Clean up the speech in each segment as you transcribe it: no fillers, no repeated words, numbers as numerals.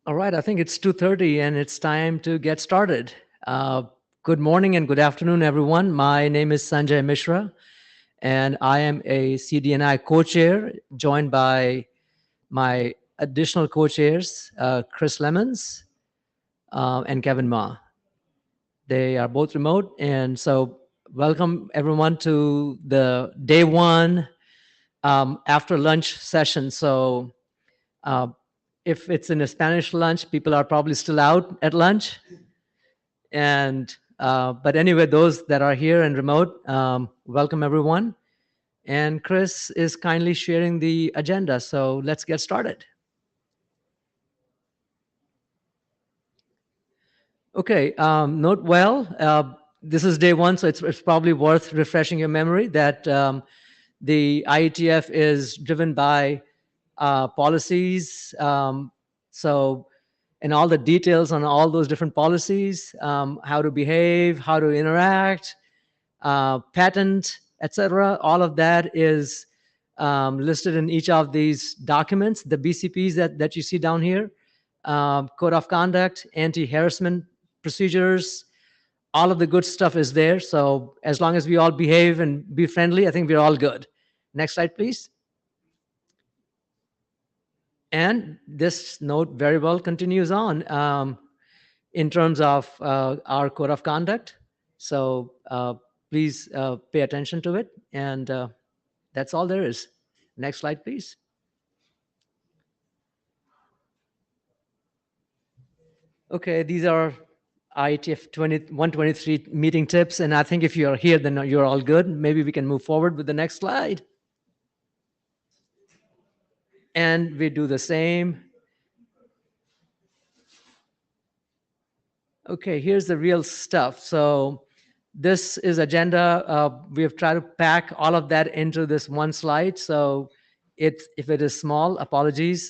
All right, I think it's 2:30 and it's time to get started. Uh, Good morning and good afternoon, everyone. My name is Sanjay Mishra, and I am a CDNI co-chair, joined by my additional co-chairs, Chris Lemons and Kevin Ma. They are both remote, and so welcome everyone to the day one after lunch session. So uh, if it's in a Spanish lunch, people are probably still out at lunch. And but anyway, those that are here and remote, welcome everyone. And Chris is kindly sharing the agenda, so let's get started. Okay, note well, this is day one, so it's probably worth refreshing your memory that the IETF is driven by policies. So, and all the details on all those different policies, how to behave, how to interact, patent, etc. All of that is listed in each of these documents, the BCPs that you see down here, code of conduct, anti-harassment procedures, all of the good stuff is there. So as long as we all behave and be friendly, I think we're all good. Next slide, please. And this note very well continues on in terms of our code of conduct. So please pay attention to it. And that's all there is. Next slide, please. Okay, these are IETF 123 meeting tips. And I think if you're here, then you're all good. Maybe we can move forward with the next slide. And we do the same. Okay, here's the real stuff. So this is agenda. We have tried to pack all of that into this one slide. So if it is small, apologies.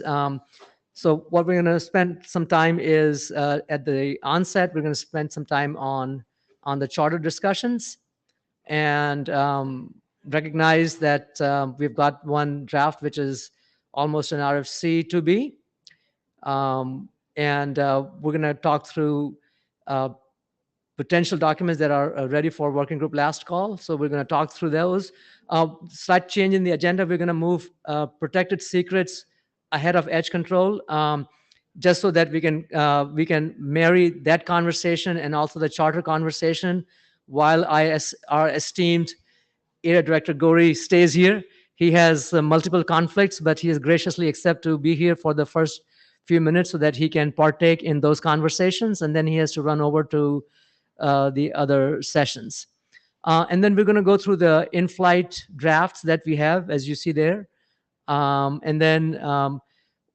So what we're going to spend some time is at the onset, we're going to spend some time on the charter discussions and recognize that we've got one draft, which is almost an RFC to be. And we're going to talk through potential documents that are ready for working group last call. So we're going to talk through those. Slight change in the agenda. We're going to move protected secrets ahead of edge control, just so that we can marry that conversation and also the charter conversation while our esteemed area director Gori stays here. He has multiple conflicts, but he has graciously accepted to be here for the first few minutes so that he can partake in those conversations, and then he has to run over to the other sessions. And then we're going to go through the in-flight drafts that we have, as you see there. And then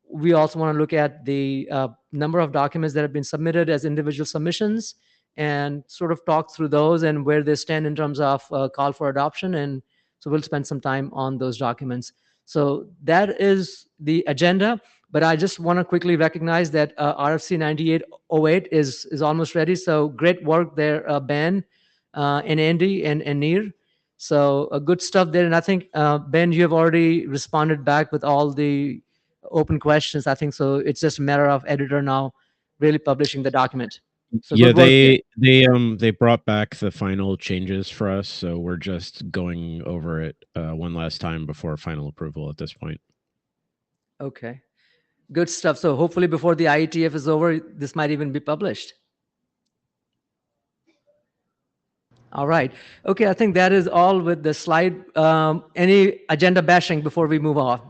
we also want to look at the number of documents that have been submitted as individual submissions and sort of talk through those and where they stand in terms of call for adoption. And so we'll spend some time on those documents. So that is the agenda. But I just want to quickly recognize that RFC 9808 is almost ready. So great work there, Ben and Andy and Neer. So good stuff there. And I think, Ben, you have already responded back with all the open questions. I think so. It's just a matter of editor now really publishing the document. So Yeah, good work there. they brought back the final changes for us, so we're just going over it one last time before final approval at this point. Okay. Good stuff. So hopefully before the IETF is over, this might even be published. All right. Okay, I think that is all with the slide. Any agenda bashing before we move on?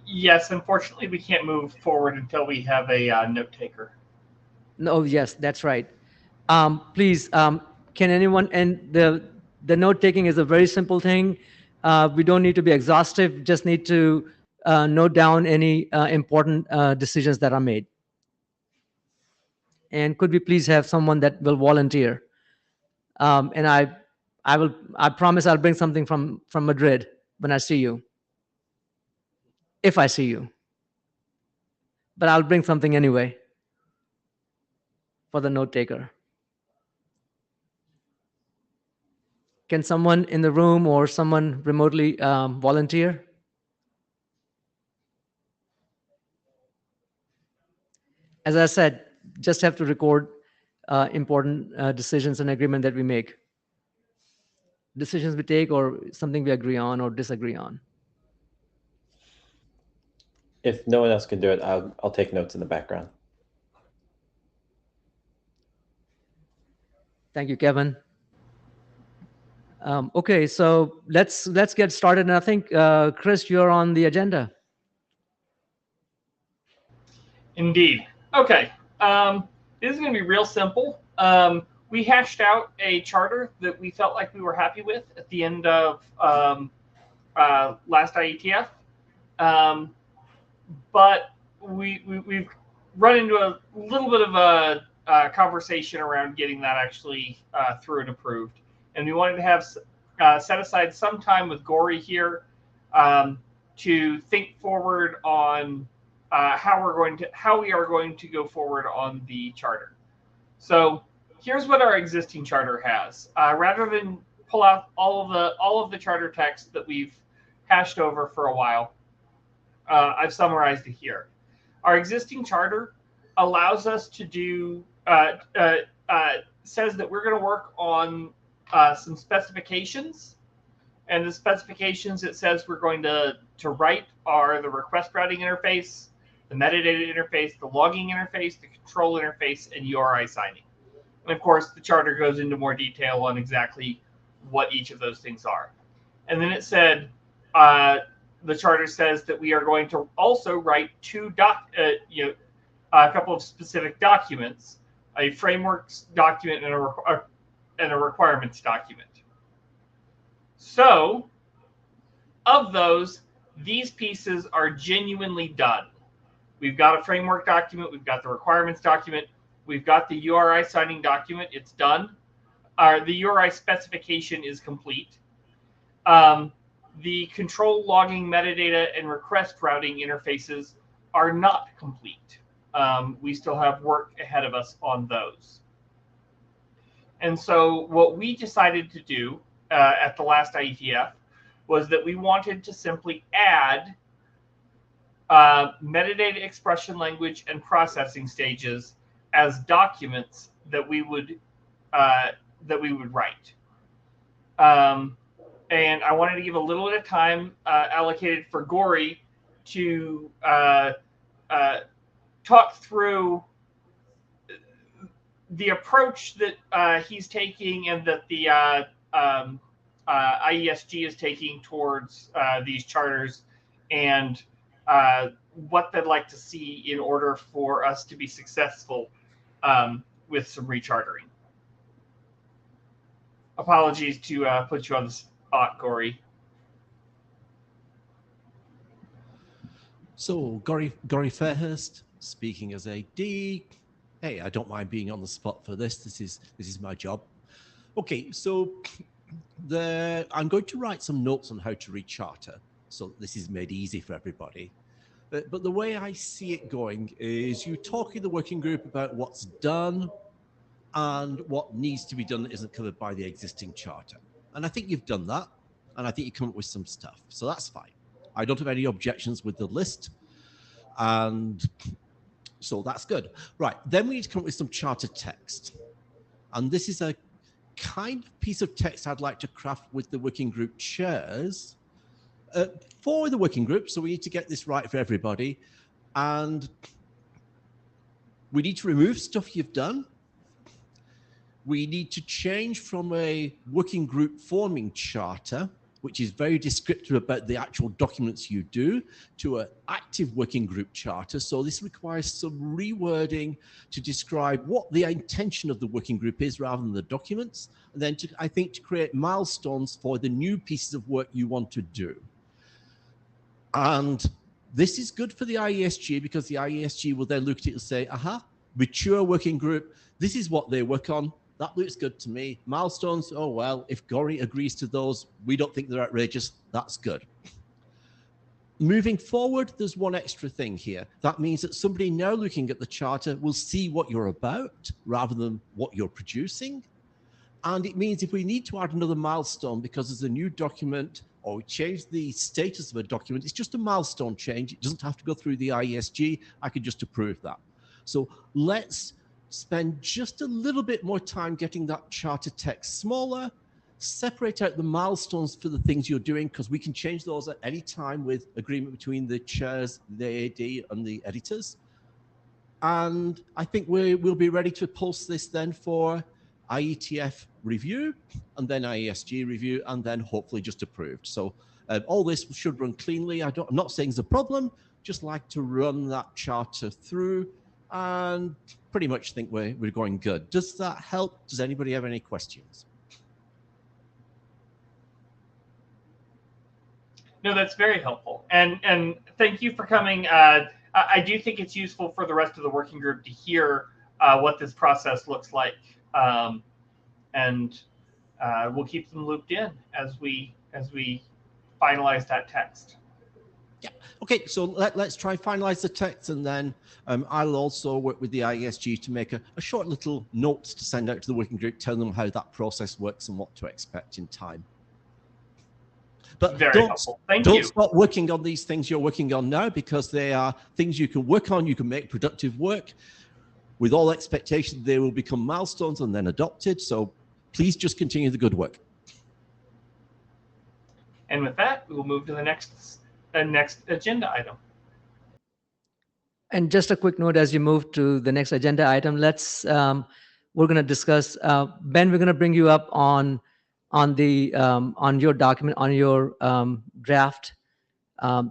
Yes, unfortunately, we can't move forward until we have a note taker. No, yes, that's right. Please, can anyone, and the note taking is a very simple thing. We don't need to be exhaustive, just need to note down any important decisions that are made. And could we please have someone that will volunteer? And I promise I'll bring something from Madrid when I see you, if I see you. But I'll bring something anyway for the note taker. Can someone in the room or someone remotely volunteer? as I said, just have to record important decisions and agreement that we make. Decisions we take or something we agree on or disagree on. If no one else can do it, I'll take notes in the background. Thank you, Kevin. Okay, so let's get started. And I think, Chris, you're on the agenda. Indeed. Okay. This is going to be real simple. We hashed out a charter that we felt like we were happy with at the end of last IETF. But we've run into a little bit of a conversation around getting that actually through and approved. And we wanted to have set aside some time with Gory here to think forward on how we are going to go forward on the charter. So here's what our existing charter has. Rather than pull out all of the charter text that we've hashed over for a while, I've summarized it here. Our existing charter allows us to do says that we're going to work on some specifications, and the specifications it says we're going to write are the request routing interface, the metadata interface, the logging interface, the control interface, and URI signing. And of course, the charter goes into more detail on exactly what each of those things are. And then it said, the charter says that we are going to also write a couple of specific documents, a frameworks document and a requirements document. So, of those, these pieces are genuinely done. We've got a framework document, we've got the requirements document, we've got the URI signing document, it's done. The URI specification is complete. The control logging metadata and request routing interfaces are not complete. We still have work ahead of us on those. And so what we decided to do at the last IETF was that we wanted to simply add metadata expression language and processing stages as documents that we would write. And I wanted to give a little bit of time allocated for Gory to talk through the approach that he's taking and that the IESG is taking towards these charters, and what they'd like to see in order for us to be successful with some rechartering. Apologies to put you on the spot, Gory. So, Gory Fairhurst, speaking as AD. Hey, I don't mind being on the spot for this. This is my job. Okay, so I'm going to write some notes on how to recharter, so this is made easy for everybody. But the way I see it going is you talk in the working group about what's done and what needs to be done that isn't covered by the existing charter. And I think you've done that, and I think you come up with some stuff, so that's fine. I don't have any objections with the list, and so that's good. Right, then we need to come up with some charter text. And this is a kind of piece of text I'd like to craft with the working group chairs for the working group, so we need to get this right for everybody. And we need to remove stuff you've done. We need to change from a working group forming charter, which is very descriptive about the actual documents you do, to an active working group charter. So this requires some rewording to describe what the intention of the working group is rather than the documents. And then I think to create milestones for the new pieces of work you want to do. And this is good for the IESG because the IESG will then look at it and say, aha, mature working group, this is what they work on. That looks good to me. Milestones, oh, well, if Gory agrees to those, we don't think they're outrageous. That's good. Moving forward, there's one extra thing here. That means that somebody now looking at the charter will see what you're about rather than what you're producing. And it means if we need to add another milestone because there's a new document or we change the status of a document, it's just a milestone change. It doesn't have to go through the IESG. I could just approve that. So let's spend just a little bit more time getting that charter text smaller, separate out the milestones for the things you're doing, because we can change those at any time with agreement between the chairs, the AD, and the editors. And I think we'll be ready to post this then for IETF review, and then IESG review, and then hopefully just approved. So all this should run cleanly. I'm not saying it's a problem, just like to run that charter through, and pretty much think we're going good. Does that help? Does anybody have any questions? No, that's very helpful. And thank you for coming. I do think it's useful for the rest of the working group to hear what this process looks like. And we'll keep them looped in as we finalize that text. Yeah. Okay. So let's try and finalize the text, and then I'll also work with the IESG to make a short little notes to send out to the working group, tell them how that process works and what to expect in time. But Very helpful. Thank you. Don't stop working on these things you're working on now, because they are things you can work on. You can make productive work. With all expectation, they will become milestones and then adopted. So please just continue the good work. And with that, we will move to the next agenda item. And just a quick note as you move to the next agenda item, we're going to discuss, Ben, we're going to bring you up on your document, on your draft.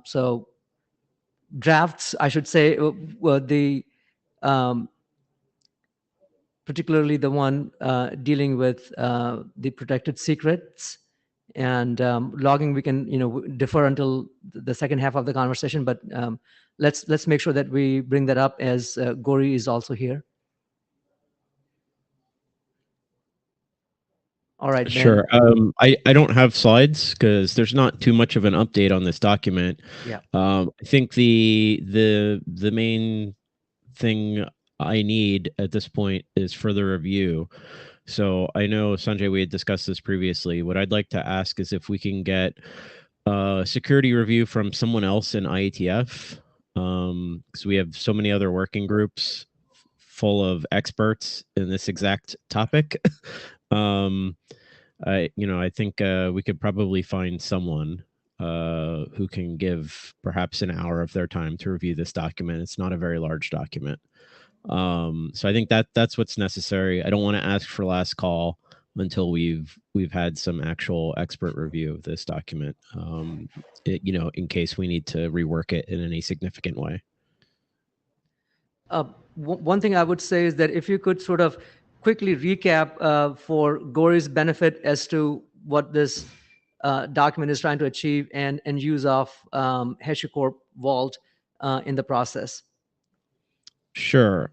So drafts, I should say, particularly the one dealing with the protected secrets and logging. We can defer until the second half of the conversation, but let's make sure that we bring that up as Gori is also here. All right, Ben. Sure. I don't have slides because there's not too much of an update on this document. Yeah. I think the main thing I need at this point is further review. So I know, Sanjay, we had discussed this previously. What I'd like to ask is if we can get a security review from someone else in IETF, because we have so many other working groups full of experts in this exact topic. I think we could probably find someone who can give perhaps an hour of their time to review this document. It's not a very large document. So I think that's what's necessary. I don't want to ask for last call until we've had some actual expert review of this document, in case we need to rework it in any significant way. One thing I would say is that if you could sort of quickly recap for Gori's benefit as to what this document is trying to achieve and use of HashiCorp Vault in the process. Sure.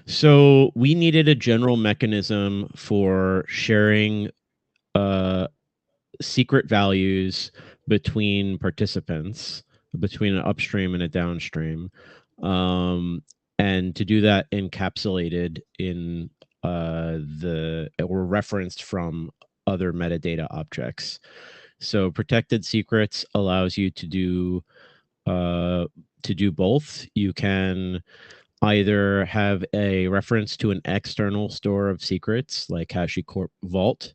So we needed a general mechanism for sharing secret values between participants, between an upstream and a downstream. And to do that encapsulated in or referenced from other metadata objects. So protected secrets allows you to do both. You can either have a reference to an external store of secrets like HashiCorp Vault,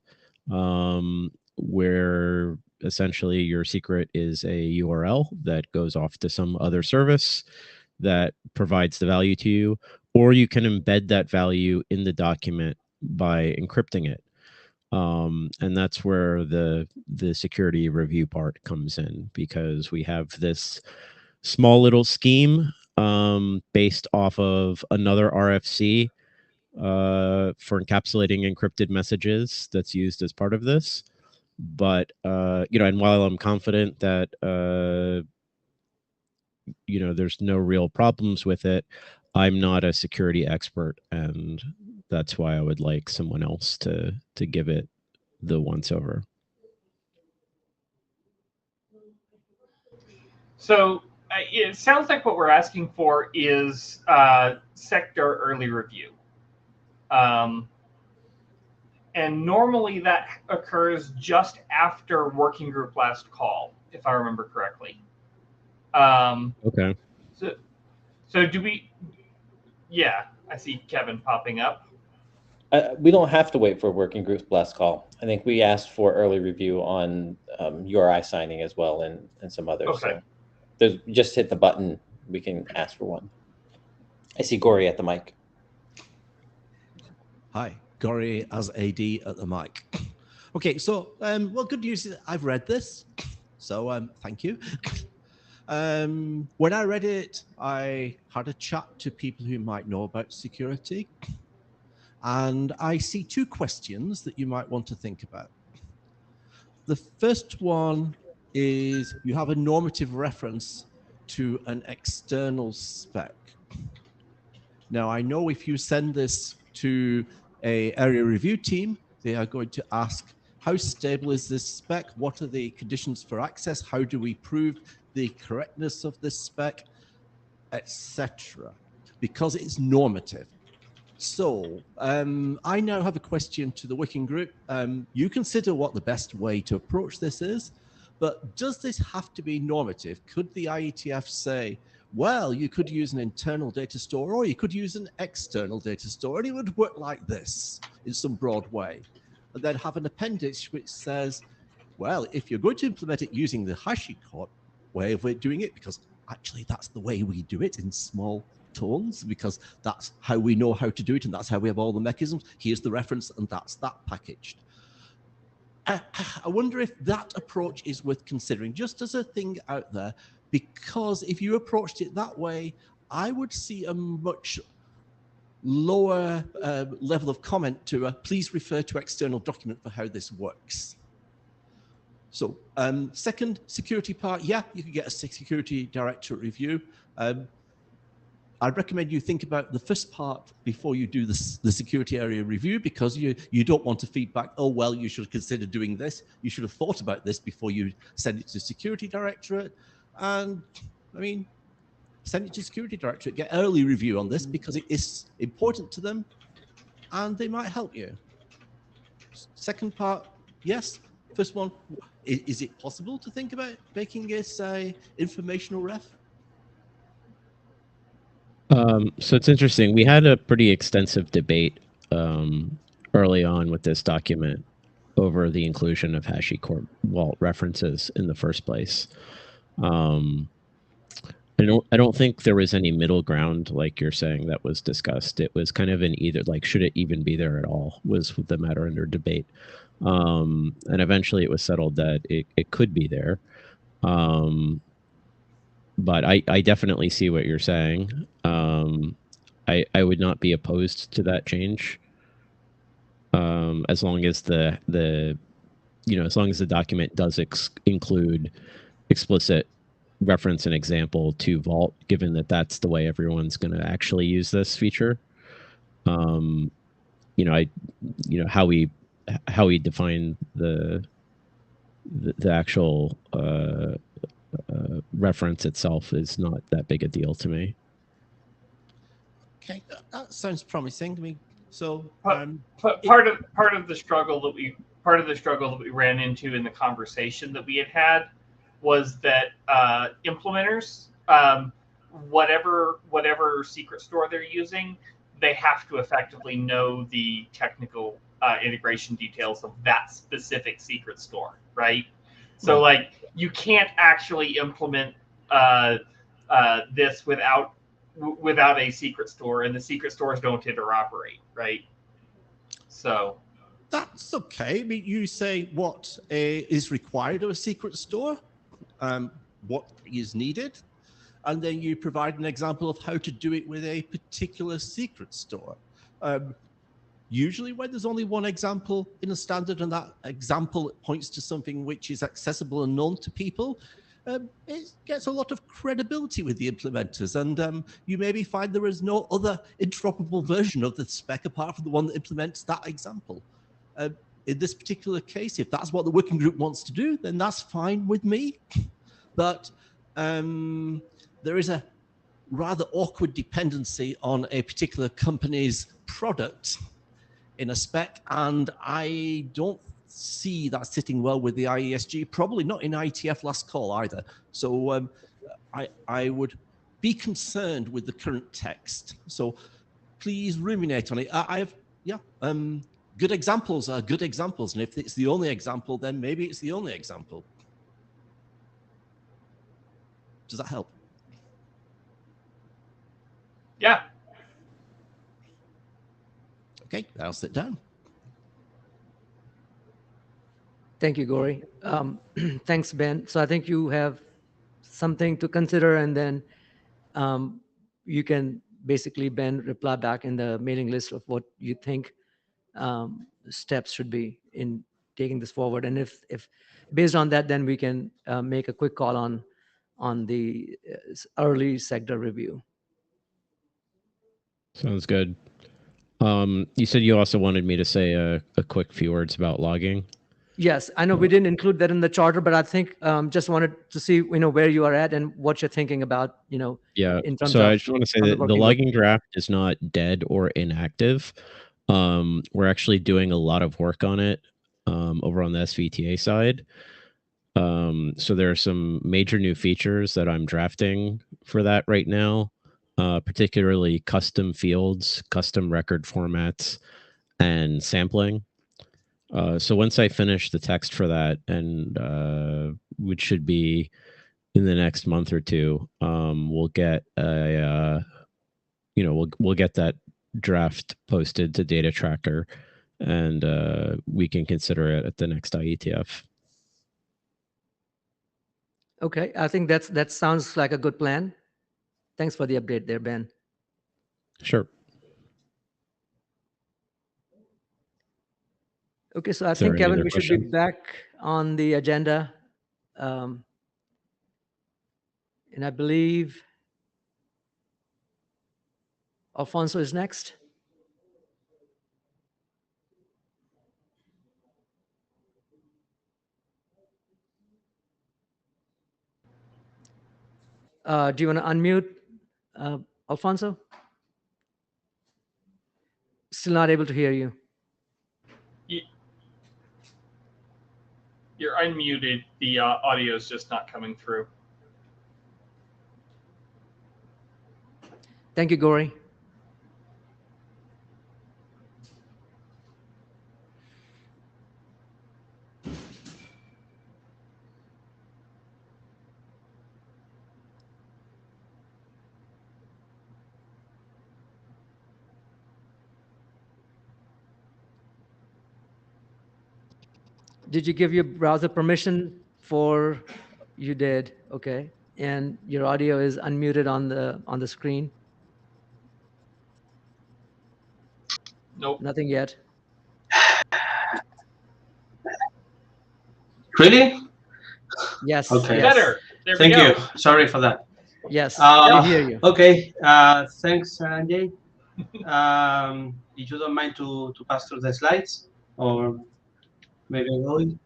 where essentially your secret is a URL that goes off to some other service that provides the value to you, or you can embed that value in the document by encrypting it. And that's where the security review part comes in, because we have this small little scheme based off of another RFC for encapsulating encrypted messages that's used as part of this. But and while I'm confident that there's no real problems with it, I'm not a security expert, and that's why I would like someone else to give it the once over. So it sounds like what we're asking for is sector early review. And normally that occurs just after working group last call, if I remember correctly. Okay. So do we Yeah, I see Kevin popping up. We don't have to wait for working group's last call. I think we asked for early review on URI signing as well, and some others. Okay. So there's just hit the button. We can ask for one. I see Gory at the mic. Hi, Gory as AD at the mic. Okay, so well, good news is I've read this, so thank you. When I read it, I had a chat to people who might know about security, and I see two questions that you might want to think about. The first one is you have a normative reference to an external spec. Now, I know if you send this to an area review team, they are going to ask, how stable is this spec? What are the conditions for access? How do we prove the correctness of this spec, etc.? Because it's normative. So I now have a question to the working group. You consider what the best way to approach this is, but does this have to be normative? Could the IETF say, well, you could use an internal data store or you could use an external data store, and it would work like this in some broad way, and then have an appendix which says, well, if you're going to implement it using the HashiCorp way of doing it, because actually that's the way we do it in small tones, because that's how we know how to do it and that's how we have all the mechanisms. Here's the reference and that's that packaged. I wonder if that approach is worth considering just as a thing out there, because if you approached it that way, I would see a much lower level of comment to please refer to external document for how this works. So second, security part, yeah, you could get a security directorate review. I'd recommend you think about the first part before you do the security area review, because you don't want to feedback, oh, well, you should consider doing this. You should have thought about this before you send it to security directorate. And I mean, send it to security directorate, get early review on this because it is important to them and they might help you. Second part, yes. First one, is it possible to think about making this a informational ref? So it's interesting. We had a pretty extensive debate early on with this document over the inclusion of HashiCorp Vault references in the first place. I don't think there was any middle ground, like you're saying, that was discussed. It was kind of an either, like, should it even be there at all, was the matter under debate. And eventually it was settled that it could be there. But I definitely see what you're saying. I would not be opposed to that change, as long as as long as the document does include explicit reference and example to Vault, given that that's the way everyone's going to actually use this feature. How we define the actual reference itself is not that big a deal to me. Okay, that sounds promising to me. So, part of the struggle that we ran into in the conversation that we had was that implementers, whatever secret store they're using, they have to effectively know the technical integration details of that specific secret store, right? So, like, you can't actually implement this without a secret store, and the secret stores don't interoperate, right? So that's okay. I mean, you say what is required of a secret store, what is needed, and then you provide an example of how to do it with a particular secret store. Usually when there's only one example in a standard and that example points to something which is accessible and known to people, it gets a lot of credibility with the implementers, and you maybe find there is no other interoperable version of the spec apart from the one that implements that example. In this particular case, if that's what the working group wants to do, then that's fine with me. But there is a rather awkward dependency on a particular company's product in a spec, and I don't see that sitting well with the IESG, probably not in IETF last call either. So I would be concerned with the current text. So please ruminate on it. I have, yeah, good examples are good examples. And if it's the only example, then maybe it's the only example. Does that help? Yeah. Okay, I'll sit down. Thank you, Gory. Thanks, Ben. So I think you have something to consider, and then you can basically, Ben, reply back in the mailing list of what you think steps should be in taking this forward. And if based on that, then we can make a quick call on the early sector review. Sounds good. You said you also wanted me to say a quick few words about logging. Yes, I know we didn't include that in the charter, but I think just wanted to see, where you are at and what you're thinking about, Yeah. in terms So of I just want to say on the that the working group. logging draft is not dead or inactive. We're actually doing a lot of work on it over on the SVTA side. So there are some major new features that I'm drafting for that right now, particularly custom fields, custom record formats, and sampling. So once I finish the text for that, and which should be in the next month or two, we'll get a we'll get that draft posted to Data Tracker, and we can consider it at the next IETF. Okay, I think that sounds like a good plan. Thanks for the update there, Ben. Sure. Okay, so I Is there think, any Kevin, other we should be questions? back on the agenda. And I believe Alfonso is next. Do you want to unmute, Alfonso? Still not able to hear you. You're unmuted. The audio is just not coming through. Thank you, Gory. Did you give your browser permission for? You did. Okay. And your audio is unmuted on the screen. Nope. Nothing yet. Really? Yes. Okay. Yes. Better. There Thank we go. you. Sorry for that. Yes. We hear you. Okay. Thanks, Jay. If you don't mind to pass through the slides, or maybe going.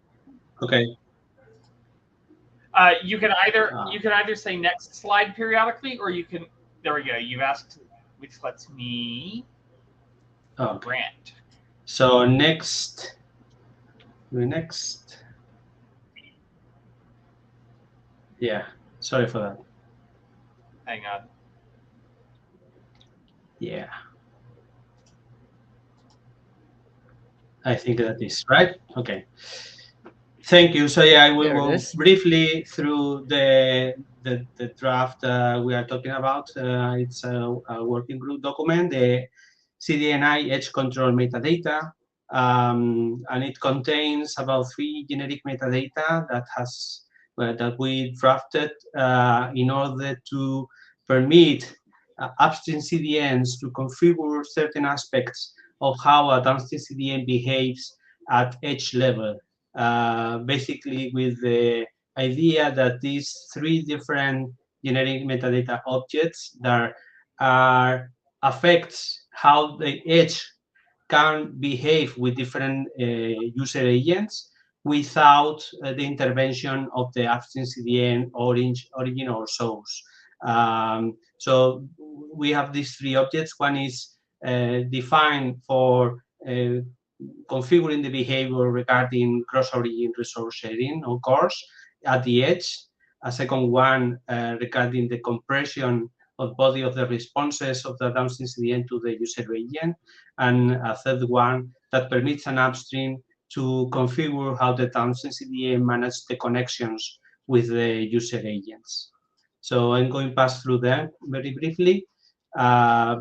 Okay. You can either say next slide periodically, or you can. There we go. You've asked, which lets me grant. So next. Yeah. Sorry for that. Hang on. Yeah. I think that is right. Okay. Thank you. So yeah, I will go briefly through the draft we are talking about. It's a working group document, the CDNI edge control metadata, and it contains about 3 generic metadata that we drafted in order to permit upstream CDNs to configure certain aspects of how a downstream CDN behaves at edge level. Basically with the idea that these 3 different generic metadata objects that affects how the edge can behave with different user agents without the intervention of the upstream CDN origin or source. So we have these 3 objects. One is defined for configuring the behavior regarding cross-origin resource sharing, of course, at the edge. A second one regarding the compression body of the responses of the downstream CDN to the user agent, and a third one that permits an upstream to configure how the downstream CDN manages the connections with the user agents. So I'm going to pass through them very briefly.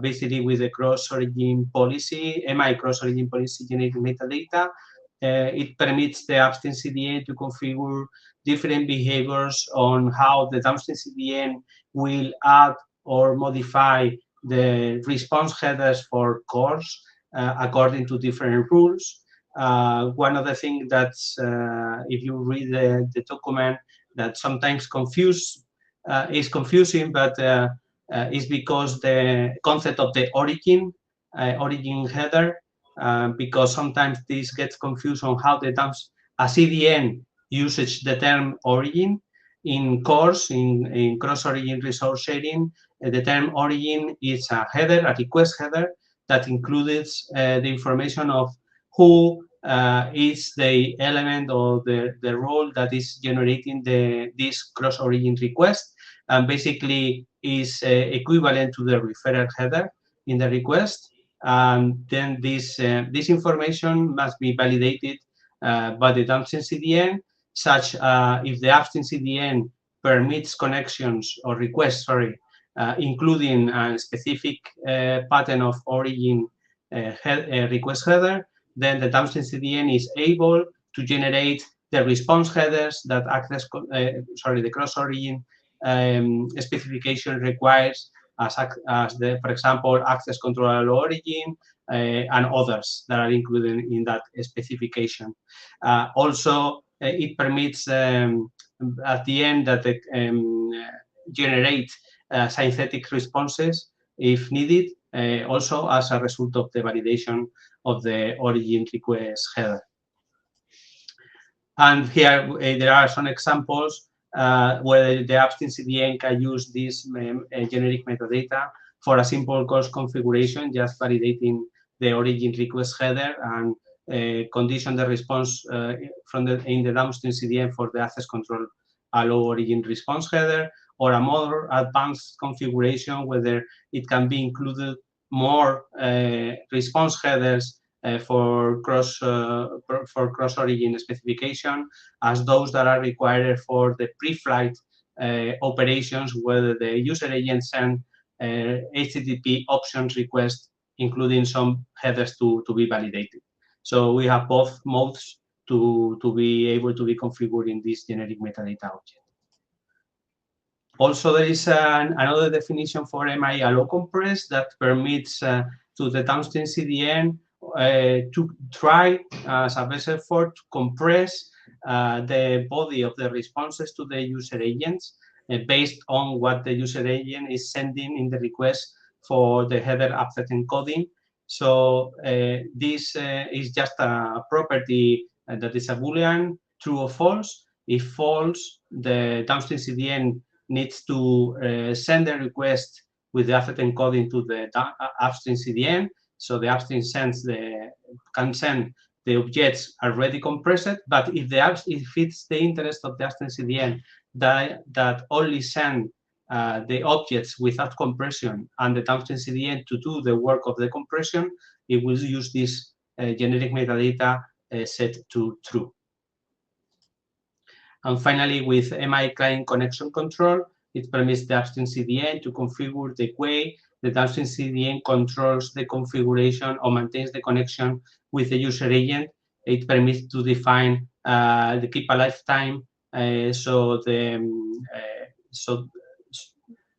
Basically, with the cross-origin policy, MI cross-origin policy generating metadata, it permits the upstream CDN to configure different behaviors on how the downstream CDN will add or modify the response headers for cores according to different rules. One of the things that's, if you read the document, that sometimes is confusing, but is because the concept of the origin header, because sometimes this gets confused on how a CDN uses the term origin. In cores, in cross-origin resource sharing, the term origin is a header, a request header that includes the information of who is the element or the role that is generating this cross-origin request, and basically is equivalent to the referrer header in the request. And then this information must be validated by the downstream CDN, such if the upstream CDN permits connections or requests, including a specific pattern of origin request header, then the downstream CDN is able to generate the response headers that the cross-origin specification requires, for example, access control allow origin and others that are included in that specification. Also, it permits at the end that generate synthetic responses if needed, also as a result of the validation of the origin request header. And here there are some examples where the upstream CDN can use this generic metadata for a simple course configuration, just validating the origin request header and condition the response in the downstream CDN for the access control allow origin response header, or a more advanced configuration whether it can be included more response headers for cross-origin specification as those that are required for the pre-flight operations, whether the user agent send HTTP options request, including some headers to be validated. So we have both modes to be able to be configured in this generic metadata object. Also, there is another definition for MI allow compress that permits to the downstream CDN to try as a best effort to compress the body of the responses to the user agents based on what the user agent is sending in the request for the header offset encoding. So this is just a property that is a Boolean, true or false. If false, the downstream CDN needs to send a request with the offset encoding to the upstream CDN. So the upstream can send the objects already compressed. But if it's the interest of the upstream CDN that only send the objects without compression and the downstream CDN to do the work of the compression, it will use this generic metadata set to true. And finally, with MI client connection control, it permits the upstream CDN to configure the way the downstream CDN controls the configuration or maintains the connection with the user agent. It permits to define the keep alive time. So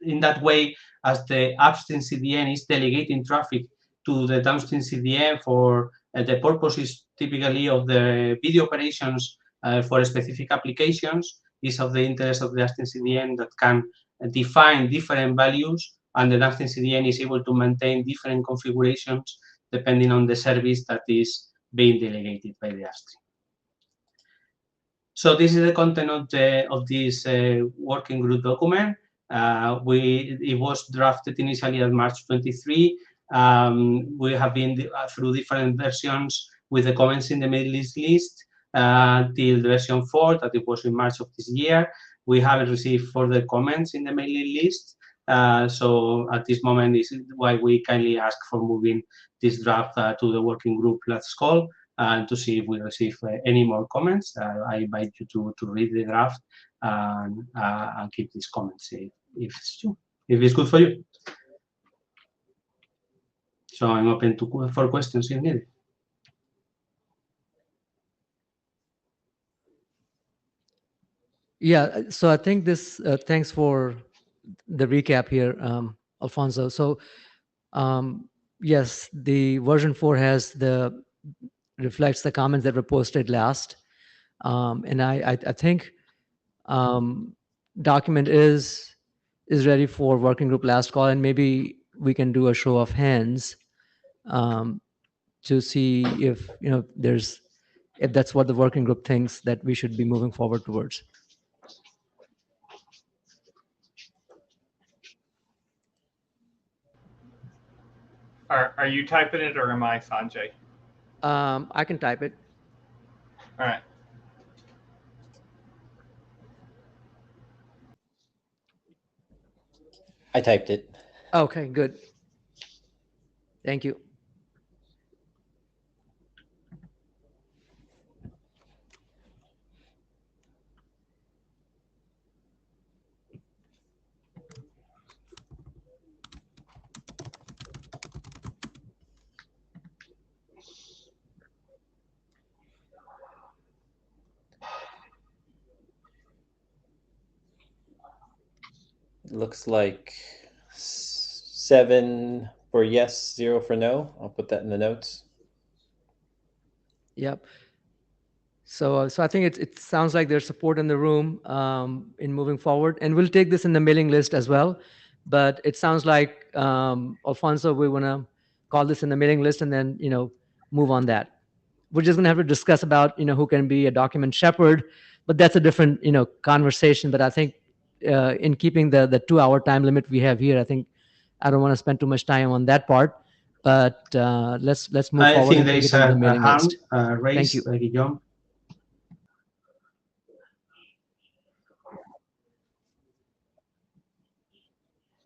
in that way, as the upstream CDN is delegating traffic to the downstream CDN for the purposes typically of the video operations for specific applications, is of the interest of the upstream CDN that can define different values, and the downstream CDN is able to maintain different configurations depending on the service that is being delegated by the upstream. So this is the content of this working group document. It was drafted initially on March 23. We have been through different versions with the comments in the mailing list till version 4, that it was in March of this year. We haven't received further comments in the mailing list. So at this moment is why we kindly ask for moving this draft to the working group last call and to see if we receive any more comments. I invite you to read the draft and keep these comments if it's good for you. So I'm open for questions if needed. Yeah, so I think this, thanks for the recap here, Alfonso. So yes, the version 4 reflects the comments that were posted last. And I think document is ready for working group last call, and maybe we can do a show of hands to see if if that's what the working group thinks that we should be moving forward towards. Are you typing it or am I, Sanjay? I can type it. All right. I typed it. Okay, good. Thank you. Looks like 7 for yes, 0 for no. I'll put that in the notes. Yep. So I think it sounds like there's support in the room in moving forward, and we'll take this in the mailing list as well. But it sounds like Alfonso, we want to call this in the mailing list and then move on that. We're just going to have to discuss about who can be a document shepherd, but that's a different conversation. But I think in keeping the 2-hour time limit we have here, I think I don't want to spend too much time on that part. But let's move forward. I think and there take is it into a the mailing hand list. raised, Thank you. Guillaume.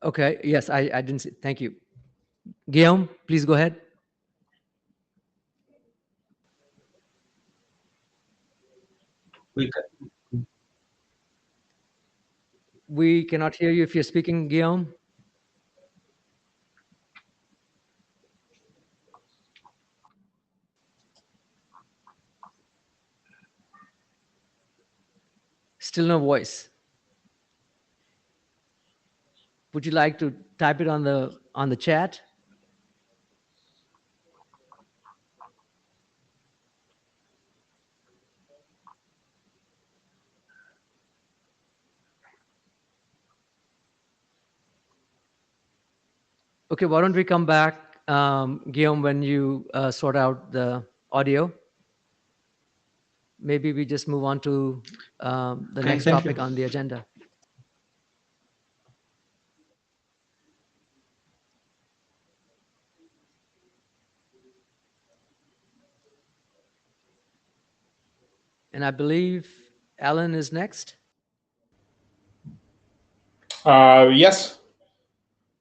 Okay. Yes, I didn't see. Thank you. Guillaume, please go ahead. We cannot hear you if you're speaking, Guillaume. Still no voice. Would you like to type it on the chat? Okay, why don't we come back, Guillaume, when you sort out the audio? Maybe we just move on to the next topic on the agenda. And I believe Alan is next. Yes.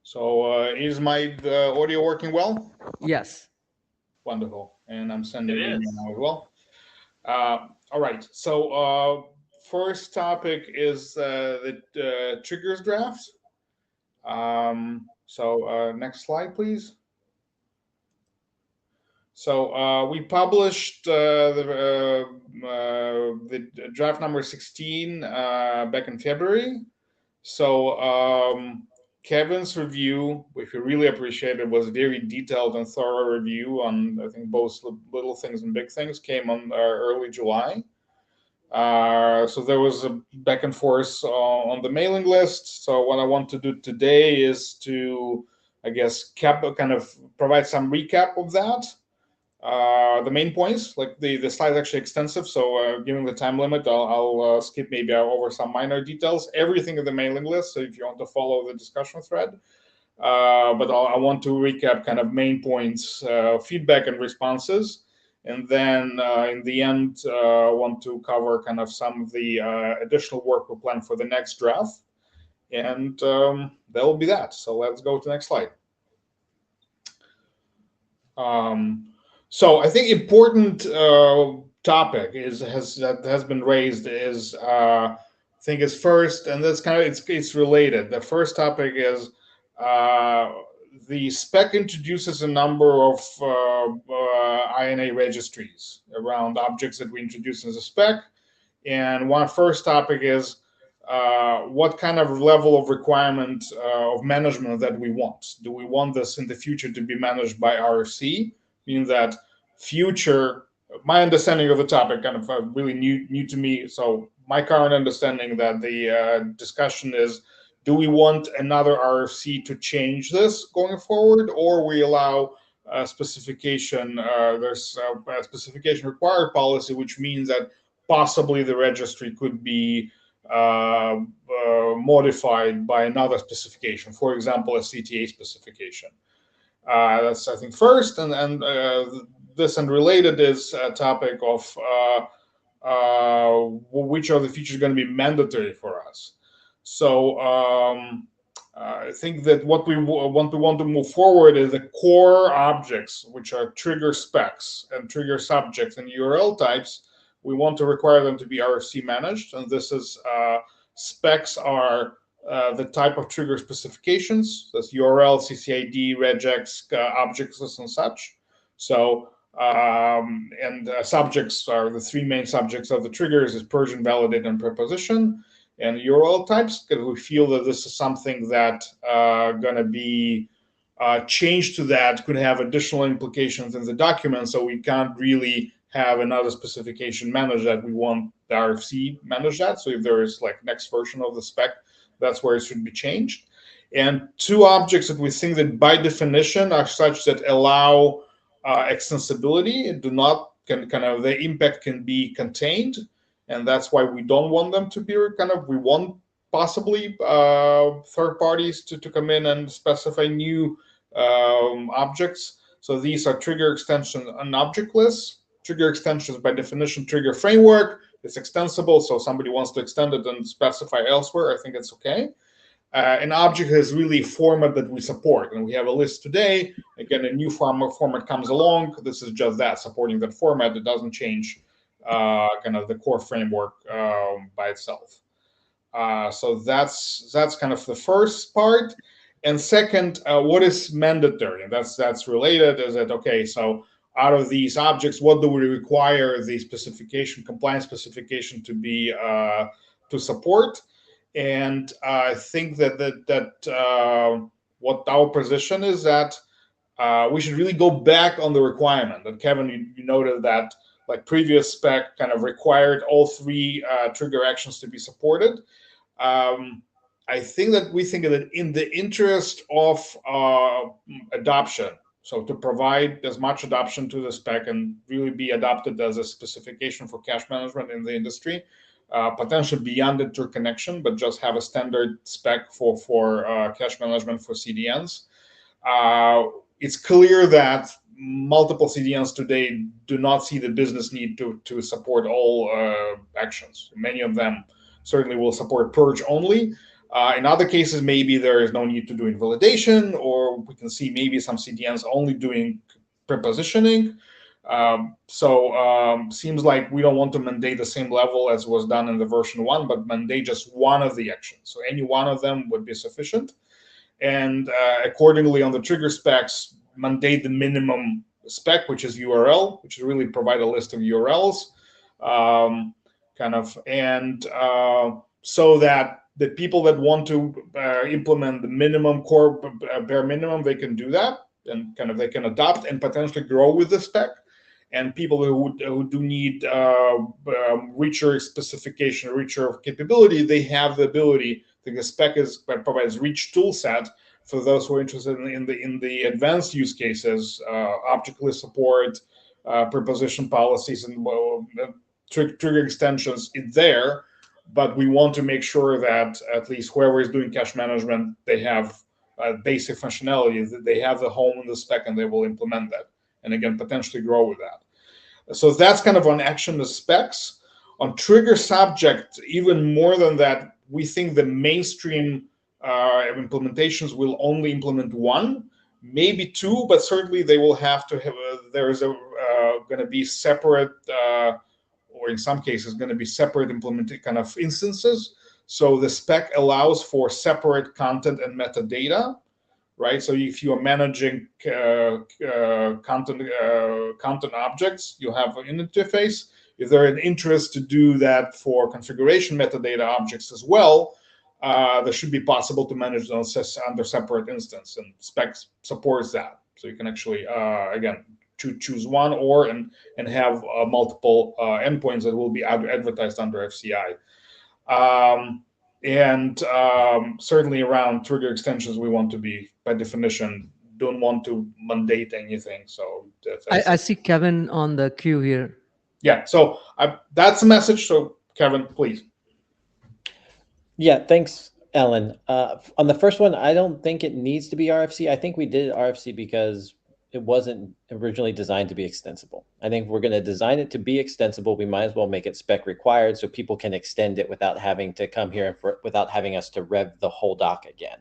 So is my audio working well? Yes. Wonderful. And I'm sending an email now as well. All right. So first topic is the triggers draft. So next slide, please. So we published the draft number 16 back in February. So Kevin's review, which we really appreciated, was very detailed and thorough review on, I think, both little things and big things, came on early July. So there was a back and forth on the mailing list. So what I want to do today is to, I guess, kind of provide some recap of that. The main points, like the slide is actually extensive, so given the time limit, I'll skip maybe over some minor details. Everything in the mailing list, so if you want to follow the discussion thread. But I want to recap kind of main points, feedback and responses. And then in the end, I want to cover kind of some of the additional work we plan for the next draft. And that will be that. So let's go to the next slide. So I think important topic that has been raised is I think is first, and that's kind of it's related. The first topic is the spec introduces a number of INA registries around objects that we introduce in the spec, and one first topic is what kind of level of requirement of management that we want. Do we want this in the future to be managed by RFC? Meaning that future, my understanding of the topic kind of really new to me. So my current understanding that the discussion is, do we want another RFC to change this going forward, or we allow specification, there's a specification required policy, which means that possibly the registry could be modified by another specification, for example, a CTA specification. That's, I think, first, and this and related is a topic of which are the features going to be mandatory for us. So I think that what we want to move forward is the core objects, which are trigger specs and trigger subjects and URL types. We want to require them to be RFC managed, and this is specs are the type of trigger specifications. That's URL, CCID, regex, objects, and such. So subjects are the three main subjects of the triggers: is Persian, validate, and preposition. And URL types, because we feel that this is something that going to be changed to that, could have additional implications in the document, so we can't really have another specification manage that. We want the RFC manage that. So if there is like next version of the spec, that's where it should be changed. And two objects that we think that by definition are such that allow extensibility and do not, the impact can be contained. And that's why we don't want them to be we want possibly third parties to come in and specify new objects. So these are trigger extension and object lists. Trigger extensions, by definition, trigger framework. It's extensible, so somebody wants to extend it and specify elsewhere, I think it's okay. An object is really a format that we support, and we have a list today. Again, a new format comes along. This is just that, supporting that format. It doesn't change the core framework by itself. So that's kind of the first part. And second, what is mandatory? And that's related. Is that okay? So out of these objects, what do we require the specification, compliance specification, to be to support? And I think that what our position is that we should really go back on the requirement. And Kevin, you noted that like previous spec kind of required all three trigger actions to be supported. I think that in the interest of adoption, so to provide as much adoption to the spec and really be adopted as a specification for cache management in the industry, potentially beyond interconnection, but just have a standard spec for cache management for CDNs. It's clear that multiple CDNs today do not see the business need to support all actions. Many of them certainly will support purge only. In other cases, maybe there is no need to do invalidation, or we can see maybe some CDNs only doing prepositioning. Seems like we don't want to mandate the same level as was done in the version 1, but mandate just one of the actions. So any one of them would be sufficient. And accordingly, on the trigger specs, mandate the minimum spec, which is URL, which is really provide a list of URLs, so that the people that want to implement the minimum core bare minimum, they can do that, and they can adopt and potentially grow with the spec. And people who do need richer specification, richer capability, they have the ability. The spec provides rich tool set for those who are interested in the advanced use cases, object list support, preposition policies, and trigger extensions in there. But we want to make sure that at least whoever is doing cache management, they have basic functionality, that they have the home in the spec, and they will implement that. And again, potentially grow with that. So that's kind of on action the specs. On trigger subject, even more than that, we think the mainstream implementations will only implement one, maybe two, but certainly they will have to have. There is going to be separate, or in some cases, going to be separate implemented kind of instances. So the spec allows for separate content and metadata, right? So if you are managing content objects, you have an interface. If there is an interest to do that for configuration metadata objects as well, that should be possible to manage those under separate instance, and specs supports that. So you can actually, again, choose one or and have multiple endpoints that will be advertised under FCI. Certainly around trigger extensions, we want to be, by definition, don't want to mandate anything. So I see Kevin on the queue here. Yeah, so that's the message. So Kevin, please. Yeah, thanks, Ellen. On the first one, I don't think it needs to be RFC. I think we did RFC because it wasn't originally designed to be extensible. I think we're going to design it to be extensible. We might as well make it spec required so people can extend it without having to come here and without having us to rev the whole doc again.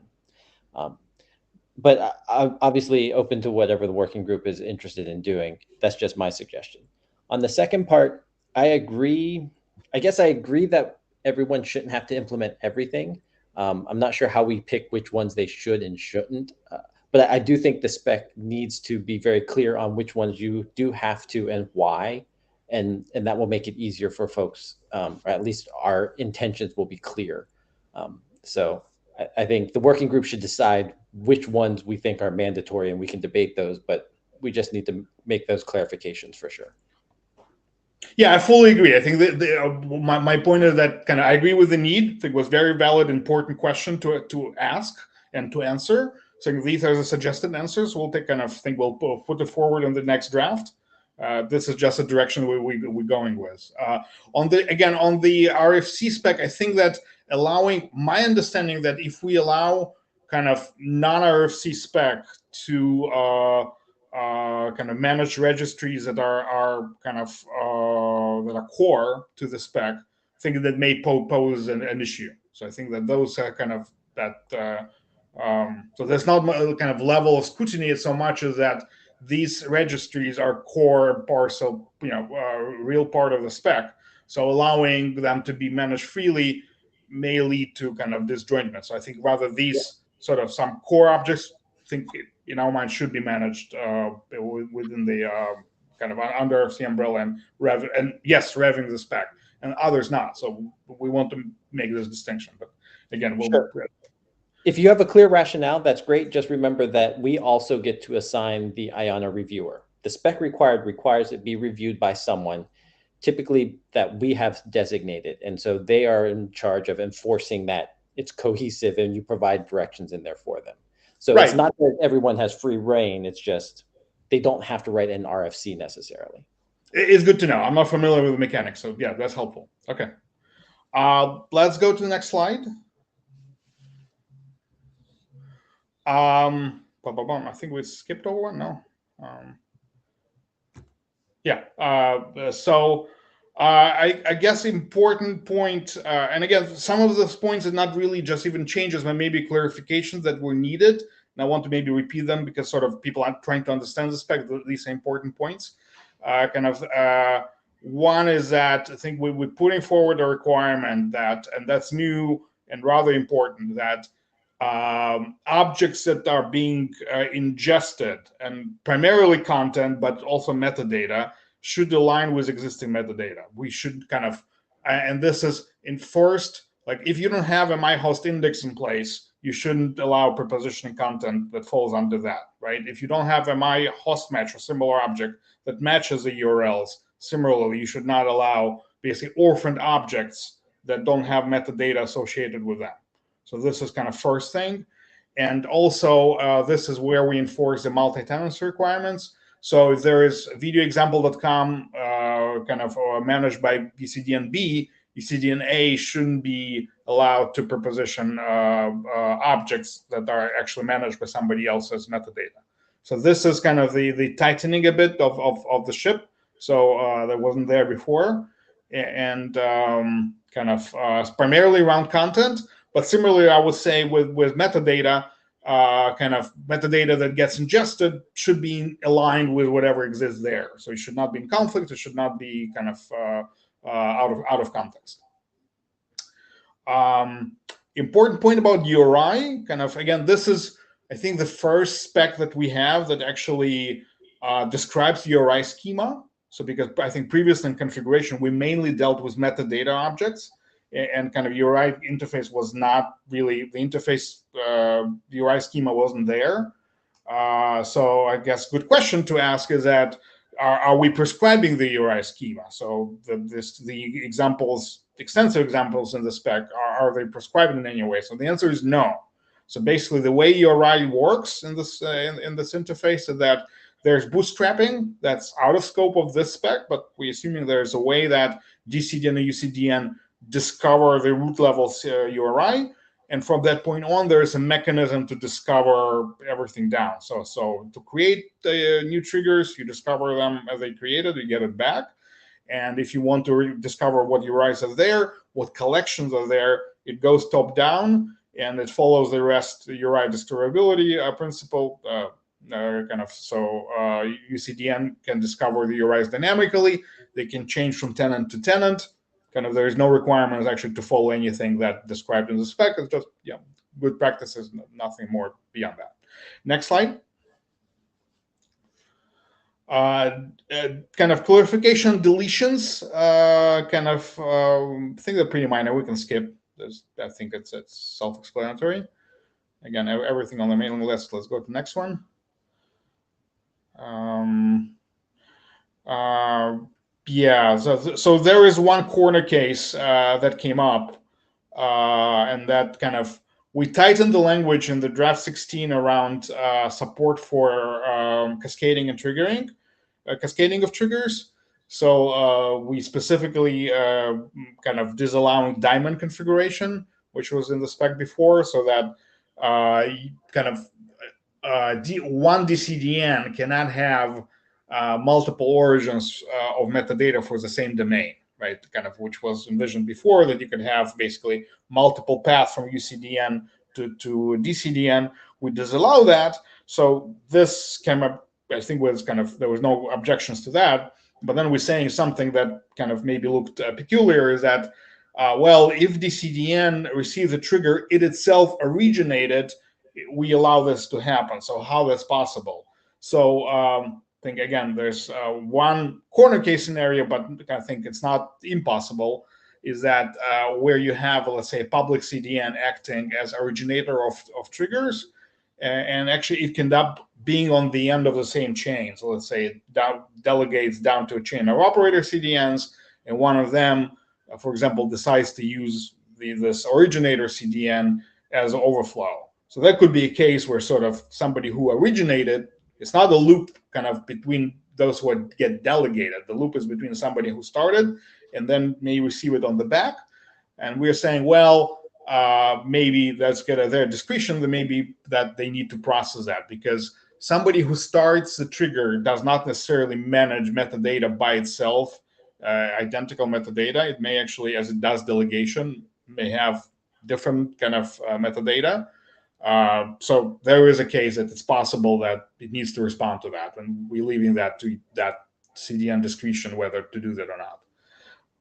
But I'm obviously open to whatever the working group is interested in doing. That's just my suggestion. On the second part, I agree. I guess I agree that everyone shouldn't have to implement everything. I'm not sure how we pick which ones they should and shouldn't. But I do think the spec needs to be very clear on which ones you do have to and why. And that will make it easier for folks, or at least our intentions will be clear. So I think the working group should decide which ones we think are mandatory, and we can debate those, but we just need to make those clarifications for sure. Yeah, I fully agree. I think that my point is that kind of I agree with the need. I think it was very valid, important question to ask and to answer. So these are the suggested answers. We'll take kind of think we'll put it forward in the next draft. This is just a direction we're going with. On the RFC spec, I think that my understanding that if we allow kind of non-RFC spec to kind of manage registries that are kind of that are core to the spec, I think that may pose an issue. So I think that those are kind of that. So there's not kind of level of scrutiny so much as that these registries are core parcel, real part of the spec. So allowing them to be managed freely may lead to kind of disjointment. So I think rather these sort of some core objects, I think in our mind should be managed within the kind of under RFC umbrella and revving the spec, and others not. So we want to make this distinction. But again, if you have a clear rationale, that's great. Just remember that we also get to assign the IANA reviewer. The spec requires it be reviewed by someone, typically that we have designated. And so they are in charge of enforcing that it's cohesive and you provide directions in there for them. So It's not that everyone has free reign. It's just they don't have to write an RFC necessarily. It's good to know. I'm not familiar with the mechanics. So yeah, that's helpful. Okay. Let's go to the next slide. I think we skipped over one. No. I guess important point, and again, some of those points are not really just even changes, but maybe clarifications that were needed. And I want to maybe repeat them because sort of people are trying to understand the spec. These are important points. One is that I think we're putting forward a requirement that, and that's new and rather important, that objects that are being ingested, and primarily content, but also metadata, should align with existing metadata. We should kind of, and this is enforced, like if you don't have a my host index in place, you shouldn't allow prepositioning content that falls under that, right? If you don't have a my host match or similar object that matches the URLs, similarly, you should not allow basically orphaned objects that don't have metadata associated with them. So this is kind of first thing. And also, this is where we enforce the multi-tenancy requirements. So if there is videoexample.com kind of managed by ECDN-B, ECDN-A shouldn't be allowed to preposition objects that are actually managed by somebody else's metadata. So this is kind of the tightening a bit of the ship. So that wasn't there before. And kind of primarily around content. But similarly, I would say with metadata, kind of metadata that gets ingested should be aligned with whatever exists there. So it should not be in conflict. It should not be kind of out of context. Important point about URI, kind of, again, this is, I think, the first spec that we have that actually describes URI schema. So because I think previously in configuration, we mainly dealt with metadata objects, and kind of URI interface was not really, the interface, URI schema wasn't there. So I guess good question to ask is that, are we prescribing the URI schema? So the examples, extensive examples in the spec, are they prescribed in any way? So the answer is no. So basically the way URI works in this interface is that there's bootstrapping that's out of scope of this spec, but we're assuming there's a way that DCDN and UCDN discover the root level URI, and from that point on, there's a mechanism to discover everything down. So to create new triggers, you discover them as they created, you get it back. And if you want to discover what URIs are there, what collections are there, it goes top down, and it follows the REST URI discoverability principle. UCDN can discover the URIs dynamically. They can change from tenant to tenant. Kind of, there is no requirement actually to follow anything that described in the spec. It's just good practices, nothing more beyond that. Next slide. Kind of clarification, deletions, I think they're pretty minor. We can skip. I think it's self-explanatory. Again, everything on the mailing list. Let's go to the next one. So there is one corner case that came up, and that kind of, we tightened the language in the draft 16 around support for cascading and triggering, cascading of triggers. So we specifically kind of disallowing diamond configuration, which was in the spec before, so that kind of one DCDN cannot have multiple origins of metadata for the same domain, right? Kind of, which was envisioned before, that you could have basically multiple paths from UCDN to DCDN. We disallow that. So this came up, I think, was kind of, there was no objections to that. But then we're saying something that kind of maybe looked peculiar, is that, well, if DCDN receives a trigger, it itself originated, we allow this to happen. So how that's possible? So I think, again, there's one corner case scenario, but I think it's not impossible, is that where you have, let's say, a public CDN acting as originator of triggers, and actually it can end up being on the end of the same chain. So let's say it delegates down to a chain of operator CDNs, and one of them, for example, decides to use this originator CDN as overflow. So that could be a case where sort of somebody who originated, it's not a loop kind of between those who get delegated. The loop is between somebody who started and then may receive it on the back. And we're saying, well, maybe that's get their discretion, that maybe that they need to process that, because somebody who starts the trigger does not necessarily manage metadata by itself, identical metadata. It may actually, as it does delegation, may have different kind of metadata. So there is a case that it's possible that it needs to respond to that, and we're leaving that to that CDN discretion whether to do that or not.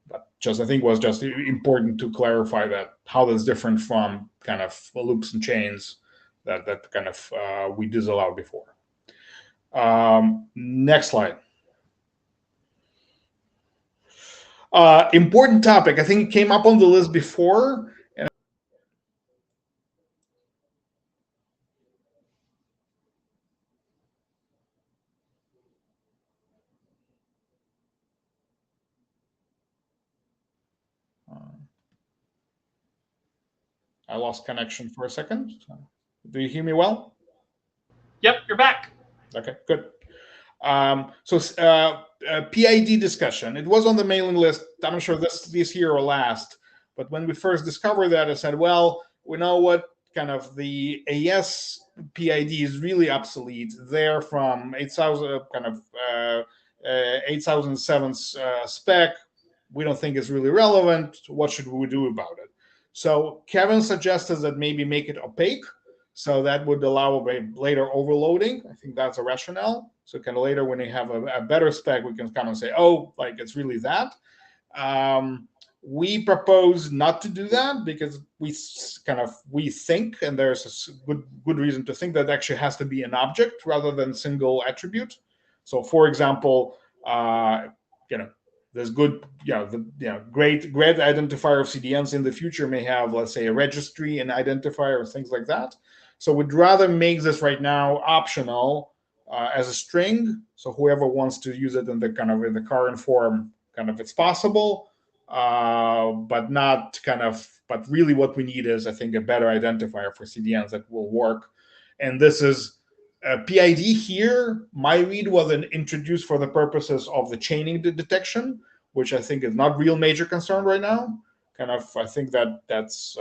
But just, I think, was just important to clarify that how that's different from kind of loops and chains that kind of we disallowed before. Next slide. Important topic. I think it came up on the list before. I lost connection for a second. Do you hear me well? Yep, you're back. Okay, good. PID discussion. It was on the mailing list. I'm not sure this year or last, but when we first discovered that, I said, well, we know what kind of the AS PID is really obsolete. They're from 8007 spec. We don't think it's really relevant. What should we do about it? So Kevin suggested that maybe make it opaque, so that would allow a later overloading. I think that's a rationale. So kind of later when we have a better spec, we can kind of say, oh, like it's really that. We propose not to do that because we think, and there's a good reason to think, that actually has to be an object rather than single attribute. So, for example, there's good, great identifier of CDNs in the future may have, let's say, a registry and identifier or things like that. So we'd rather make this right now optional as a string. So whoever wants to use it in the current form, it's possible. But really what we need is, I think, a better identifier for CDNs that will work. And this is PID here. My read was introduced for the purposes of the chaining detection, which I think is not real major concern right now. I think that's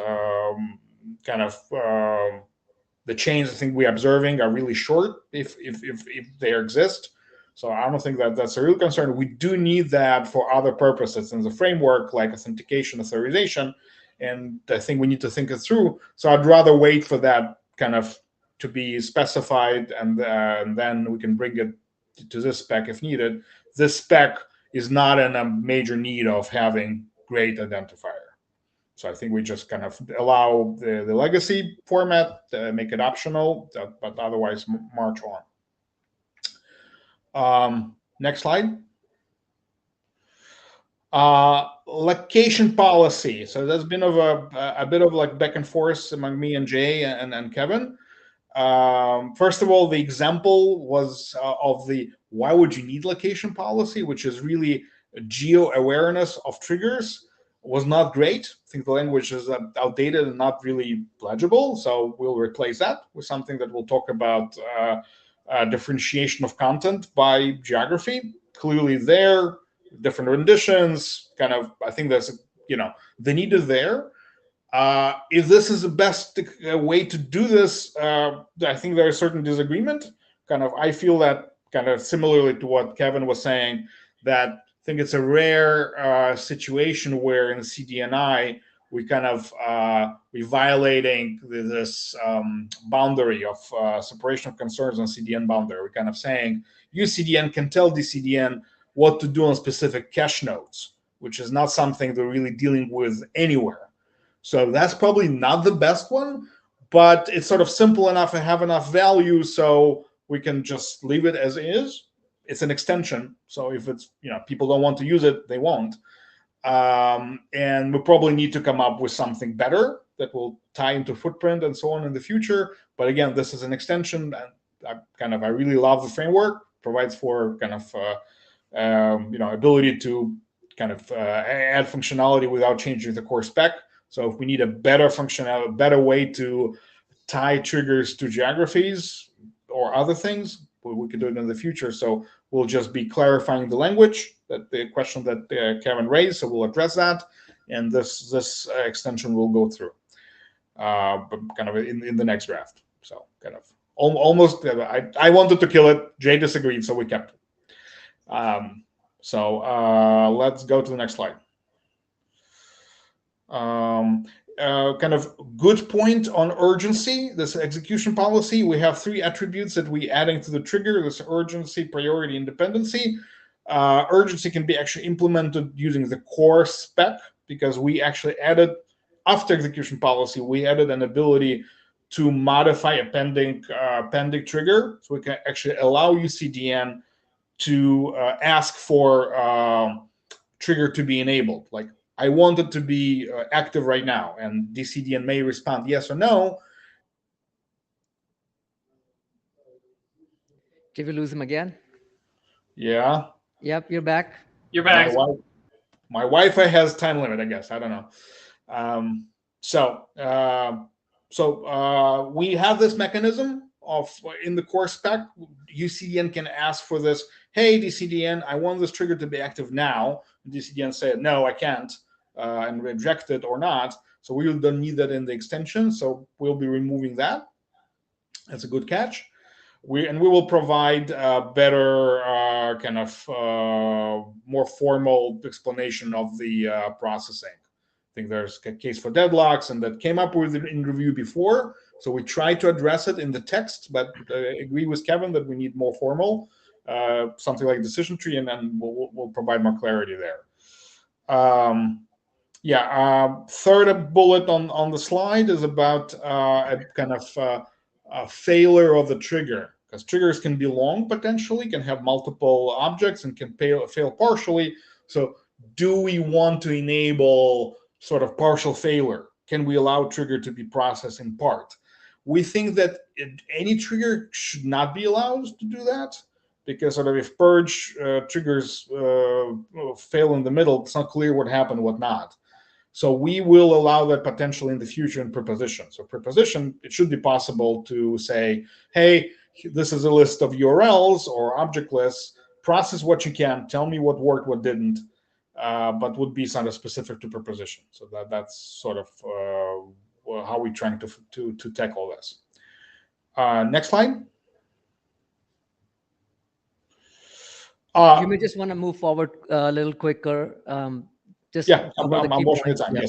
the chains I think we're observing are really short if they exist. So I don't think that's a real concern. We do need that for other purposes in the framework, like authentication, authorization, and I think we need to think it through. So I'd rather wait for that to be specified, and then we can bring it to this spec if needed. This spec is not in a major need of having great identifier. So I think we just allow the legacy format, make it optional, but otherwise march on. Next slide. Location policy. So there's been a bit of back and forth among me and Jay and Kevin. First of all, the example was of the why would you need location policy, which is really geo awareness of triggers, was not great. I think the language is outdated and not really legible. So we'll replace that with something that will talk about differentiation of content by geography. Clearly there, different renditions, I think that's, the need is there. If this is the best way to do this, I think there is certain disagreement. I feel that similarly to what Kevin was saying, that I think it's a rare situation where in CDNI we violating this boundary of separation of concerns on CDN boundary. We're saying UCDN can tell DCDN what to do on specific cache nodes, which is not something they're really dealing with anywhere. So that's probably not the best one, but it's simple enough and have enough value so we can just leave it as is. It's an extension, so if it's people don't want to use it, they won't. And we probably need to come up with something better that will tie into footprint and so on in the future. But again, this is an extension, and I really love the framework. Provides for ability to add functionality without changing the core spec. So if we need a better functionality, a better way to tie triggers to geographies or other things, we could do it in the future. So we'll just be clarifying the language, that the question that Kevin raised. So we'll address that, and this extension will go through, but in the next draft. So almost. I wanted to kill it. Jay disagreed, so we kept it. So let's go to the next slide. Good point on urgency. This execution policy, we have 3 attributes that we adding to the trigger. This urgency, priority, and dependency. Urgency can be actually implemented using the core spec, because we actually added, after execution policy, we added an ability to modify a pending trigger. So we can actually allow UCDN to ask for trigger to be enabled. Like, I want it to be active right now, and DCDN may respond yes or no. Did we lose him again? Yeah. Yep, you're back. You're back. My Wi-Fi has time limit, I guess. I don't know. So we have this mechanism of in the core spec. UCDN can ask for this. Hey, DCDN, I want this trigger to be active now. DCDN said, no, I can't, and reject it or not. So we don't need that in the extension. So we'll be removing that. That's a good catch. We will provide better more formal explanation of the processing. I think there's a case for deadlocks, and that came up with it in review before. So we try to address it in the text, but agree with Kevin that we need more formal, something like decision tree, and then we'll provide more clarity there. Third bullet on the slide is about a kind of a failure of the trigger, because triggers can be long potentially, can have multiple objects, and can fail partially. So do we want to enable sort of partial failure? Can we allow trigger to be processed in part? We think that any trigger should not be allowed to do that, because sort of if purge triggers fail in the middle, it's not clear what happened, what not. So we will allow that potential in the future in preposition. So preposition, it should be possible to say, hey, this is a list of URLs or object lists, process what you can, tell me what worked, what didn't, but would be sort of specific to preposition. So that's sort of how we're trying to tackle this. Next slide. You may just want to move forward a little quicker. I'm watching the time. Yeah.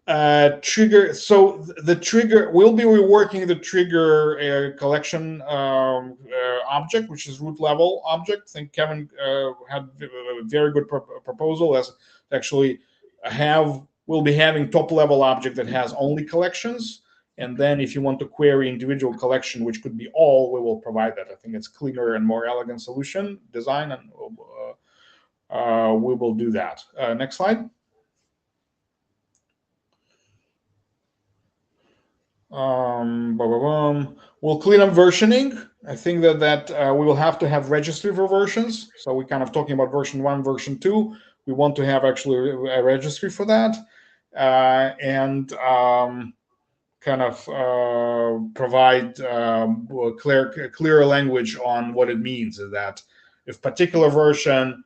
Yes. Trigger. So the trigger, we'll be reworking the trigger collection object, which is root level object. I think Kevin had a very good proposal, as actually we'll be having top level object that has only collections. And then if you want to query individual collection, which could be all, we will provide that. I think it's cleaner and more elegant solution design, and we will do that. Next slide. We'll clean up versioning. I think that we will have to have registry for versions. So we're kind of talking about version 1, version 2. We want to have actually a registry for that. Kind of provide clearer language on what it means. Is that if particular version,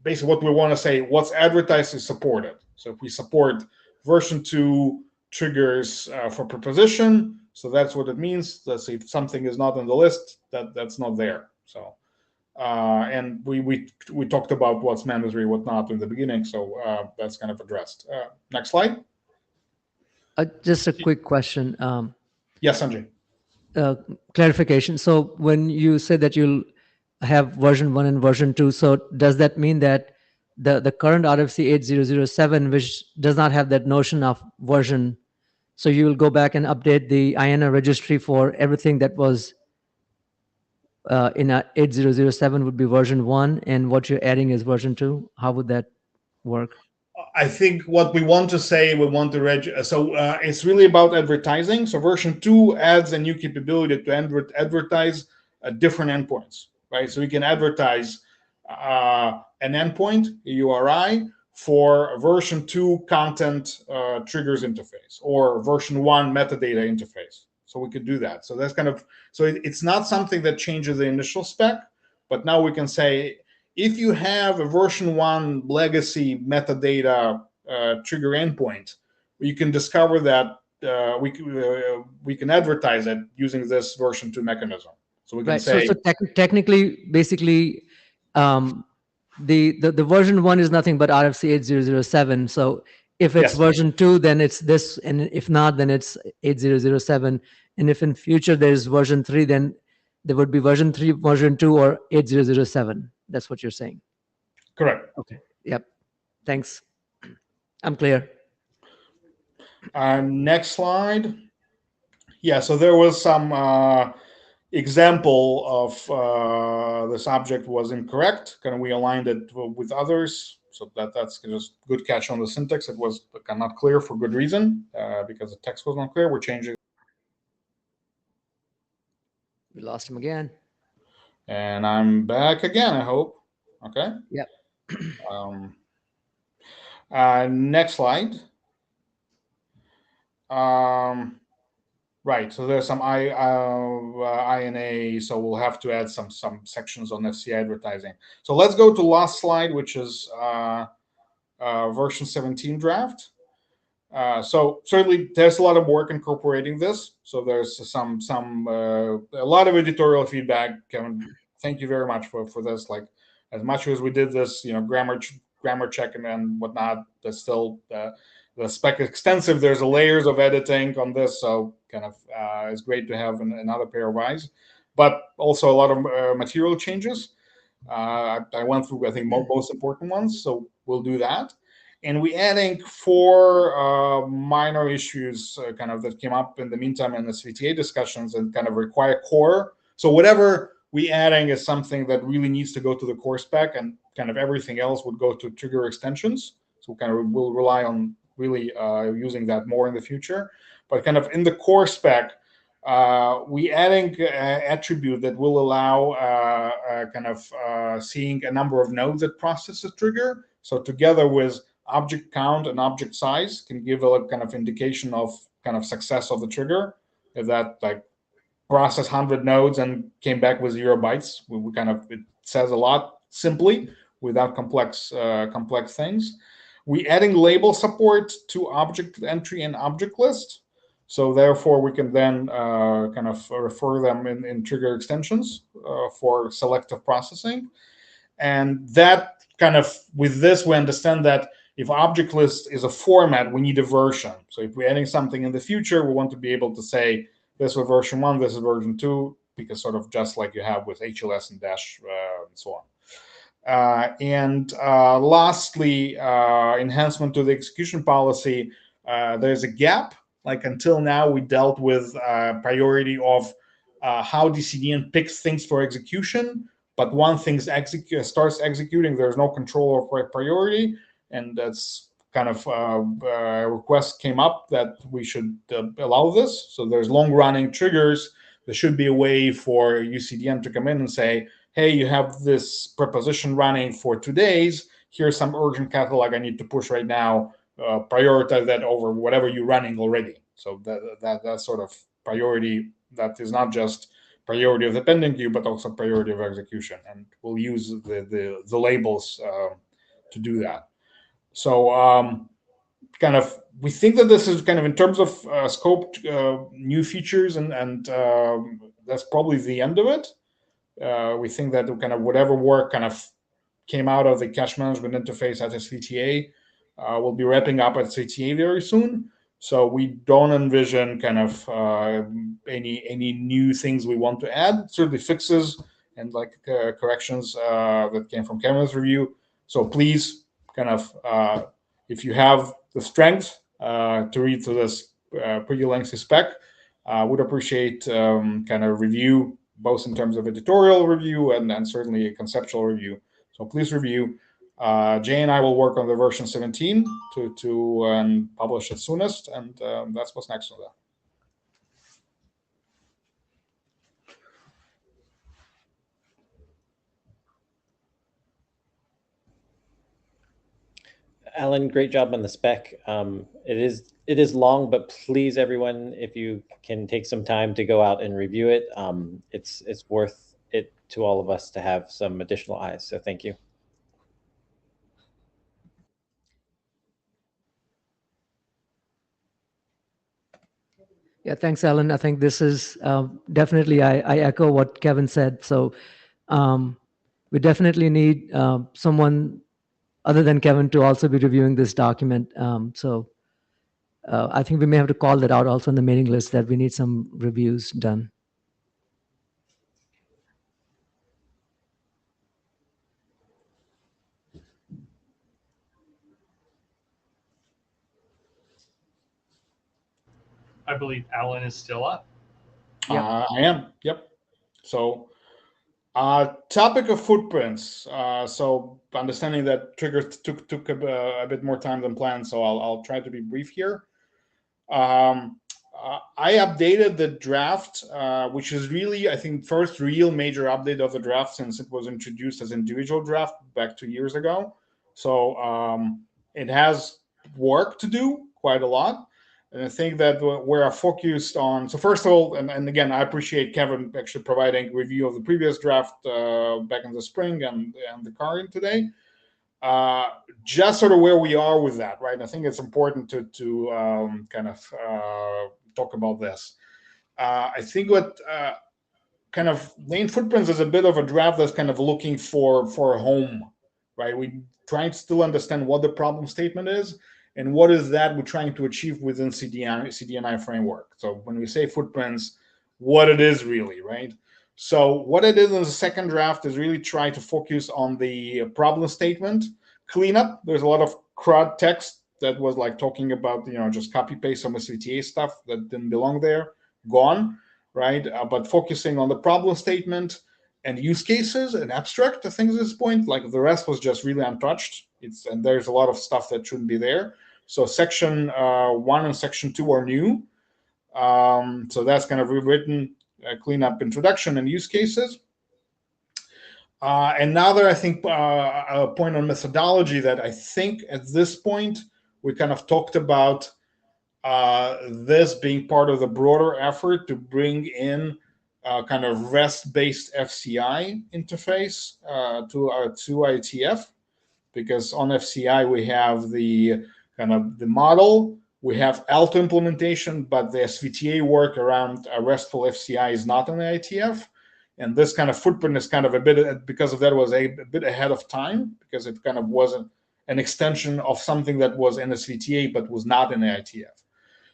basically what we want to say, what's advertised is supported. So if we support version 2 triggers for preposition, so that's what it means. Let's say if something is not on the list, that's not there. So and we talked about what's mandatory, what not in the beginning. So that's kind of addressed. Next slide. Just a quick question. Yes, Sanjay. Clarification. So when you say that you'll have version 1 and version 2, so does that mean that the current RFC 8007, which does not have that notion of version, so you will go back and update the IANA registry for everything that was in 8007 would be version 1, and what you're adding is version 2? How would that work? I think what we want to say, we want to it's really about advertising. So version 2 adds a new capability to advertise different endpoints, right? So we can advertise an endpoint, a URI, for version 2 content triggers interface, or version 1 metadata interface. So we could do that. So that's kind of, so it's not something that changes the initial spec, but now we can say, if you have a version 1 legacy metadata trigger endpoint, you can discover that we can advertise it using this version 2 mechanism. So we can say. So technically, basically, the version 1 is nothing but RFC 8007. So if it's version 2, then it's this, and if not, then it's 8007. And if in future there's version 3, then there would be version 3, version 2, or 8007. That's what you're saying. Correct. Okay. Yep. Thanks. I'm clear. Next slide. Yeah, so there was some example of this object was incorrect. Kind of we aligned it with others. So that's just good catch on the syntax. It was not clear for good reason, because the text was not clear. We're changing. We lost him again. And I'm back again, I hope. Okay. Yep. Next slide. Right. So there's some INA. So we'll have to add some sections on FC advertising. So let's go to last slide, which is version 17 draft. So certainly there's a lot of work incorporating this. So there's a lot of editorial feedback. Kevin, thank you very much for this. Like, as much as we did this, grammar grammar check and whatnot. There's still the spec is extensive. There's layers of editing on this, so kind of it's great to have another pair of eyes. But also a lot of material changes. I went through, I think, most important ones, so we'll do that. And we're adding 4 minor issues kind of that came up in the meantime in the CTA discussions and kind of require core. So whatever we adding is something that really needs to go to the core spec, and kind of everything else would go to trigger extensions. So kind of we'll rely on really using that more in the future. But kind of in the core spec, we adding attribute that will allow kind of seeing a number of nodes that process a trigger. So together with object count and object size can give a kind of indication of kind of success of the trigger. If that like process 100 nodes and came back with 0 bytes, we kind of, it says a lot simply without complex things. We adding label support to object entry and object list. So therefore, we can then kind of refer them in trigger extensions for selective processing. And that kind of, with this, we understand that if object list is a format, we need a version. So if we're adding something in the future, we want to be able to say, this is version 1, this is version 2, because sort of just like you have with HLS and dash and so on. And lastly, enhancement to the execution policy. There's a gap. Like until now, we dealt with priority of how the CDN picks things for execution. But one thing starts executing, there's no control of priority. And that's kind of a request came up that we should allow this. So there's long-running triggers. There should be a way for UCDN to come in and say, hey, you have this preposition running for 2 days. Here's some urgent catalog I need to push right now. Prioritize that over whatever you're running already. So that sort of priority, that is not just priority of the pending queue, but also priority of execution. And we'll use the labels to do that. So kind of, we think that this is kind of in terms of scoped new features, and that's probably the end of it. We think that kind of whatever work kind of came out of the cache management interface at the CTA will be wrapping up at CTA very soon. So we don't envision kind of any new things we want to add. Certainly fixes and like corrections that came from Kevin's review. So please, kind of, if you have the strength to read through this pretty lengthy spec, would appreciate kind of review, both in terms of editorial review and certainly a conceptual review. So please review. Jay and I will work on the version 17 to publish it soonest, and that's what's next on that. Alan, great job on the spec. It is long, but please, everyone, if you can take some time to go out and review it, it's worth it to all of us to have some additional eyes. So thank you. Yeah, thanks, Alan. I think this is definitely, I echo what Kevin said. So we definitely need someone other than Kevin to also be reviewing this document. So I think we may have to call that out also on the mailing list, that we need some reviews done. I believe Alan is still up. Yep. I am. Yep. So topic of footprints. So understanding that triggers took a bit more time than planned, so I'll try to be brief here. I updated the draft, which is really, I think, first real major update of the draft since it was introduced as individual draft back 2 years ago. So it has work to do, quite a lot. And I think that we're focused on, so first of all, and again, I appreciate Kevin actually providing review of the previous draft back in the spring and the current today. Just sort of where we are with that, right? I think it's important to kind of talk about this. I think what kind of lane footprints is a bit of a draft that's kind of looking for a home right? We trying to still understand what the problem statement is and what is that we're trying to achieve within CDNI framework. So when we say footprints, what it is really, right? So what I did in the second draft is really try to focus on the problem statement cleanup. There's a lot of CRUD text that was like talking about, just copy paste some SVTA stuff that didn't belong there, gone, right? But focusing on the problem statement and use cases and abstract things at this point, like the rest was just really untouched. And there's a lot of stuff that shouldn't be there. So section 1 and section 2 are new. So that's kind of rewritten, cleanup, introduction, and use cases. Another, I think, a point on methodology that I think at this point we kind of talked about this being part of the broader effort to bring in kind of REST-based FCI interface to IETF, because on FCI we have the kind of the model, we have Alto implementation, but the SVTA work around a RESTful FCI is not in the IETF. And this kind of footprint is kind of a bit, because of that, was a bit ahead of time, because it kind of wasn't an extension of something that was in SVTA but was not in the IETF.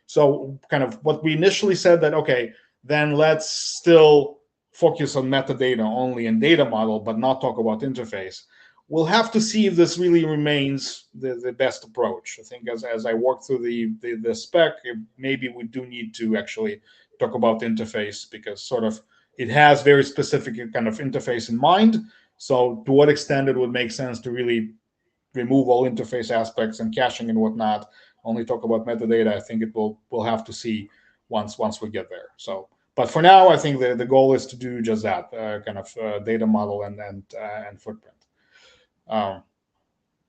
So kind of what we initially said that, okay, then let's still focus on metadata only and data model, but not talk about interface. We'll have to see if this really remains the best approach. I think as I work through the spec, maybe we do need to actually talk about interface, because sort of it has very specific kind of interface in mind. So to what extent it would make sense to really remove all interface aspects and caching and whatnot, only talk about metadata, I think we'll have to see once we get there. So, but for now, I think the goal is to do just that, kind of data model and footprint.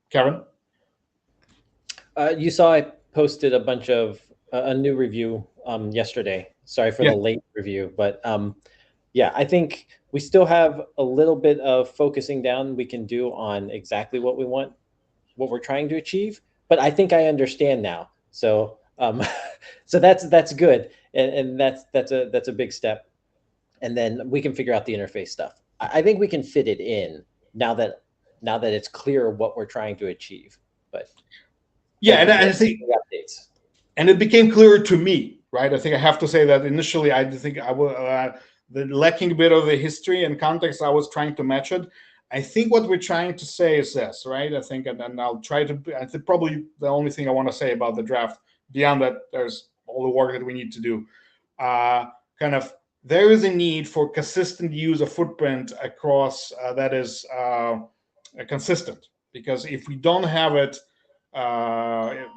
Kevin? You saw I posted a bunch of a new review yesterday. Sorry for the late review, but yeah, I think we still have a little bit of focusing down we can do on exactly what we want, what we're trying to achieve. But I think I understand now. So so that's good, and that's a big step. And then we can figure out the interface stuff. I think we can fit it in now that it's clear what we're trying to achieve. But yeah, and I think updates. And it became clearer to me, right? I think I have to say that initially I think I was the lacking bit of the history and context. I was trying to match it. I think what we're trying to say is this, right? I think, and I'll try to. I think probably the only thing I want to say about the draft, beyond that, there's all the work that we need to do. Kind of, there is a need for consistent use of footprint across that is consistent, because if we don't have it,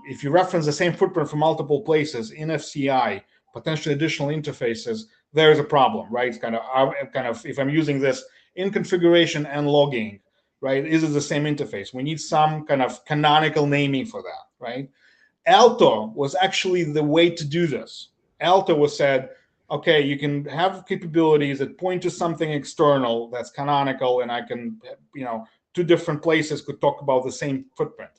if you reference the same footprint from multiple places in FCI, potentially additional interfaces, there is a problem, right? It's kind of if I'm using this in configuration and logging, right? Is it the same interface? We need some kind of canonical naming for that, right? Alto was actually the way to do this. Alto was said, okay, you can have capabilities that point to something external that's canonical, and I can, two different places could talk about the same footprint.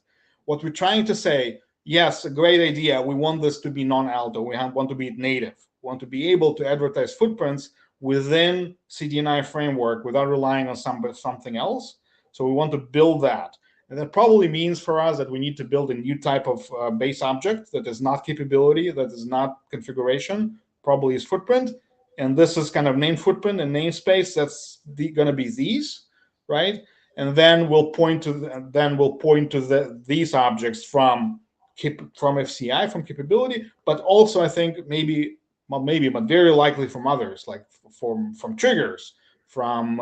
What we're trying to say, yes, a great idea. We want this to be non-Alto. We want to be native. We want to be able to advertise footprints within CDNI framework without relying on something else. So we want to build that. And that probably means for us that we need to build a new type of base object that is not capability, that is not configuration, probably is footprint. And this is kind of name footprint and namespace. That's going to be these, right? And then we'll point to these objects from FCI, from capability, but also I think maybe, but very likely from others, like from triggers, from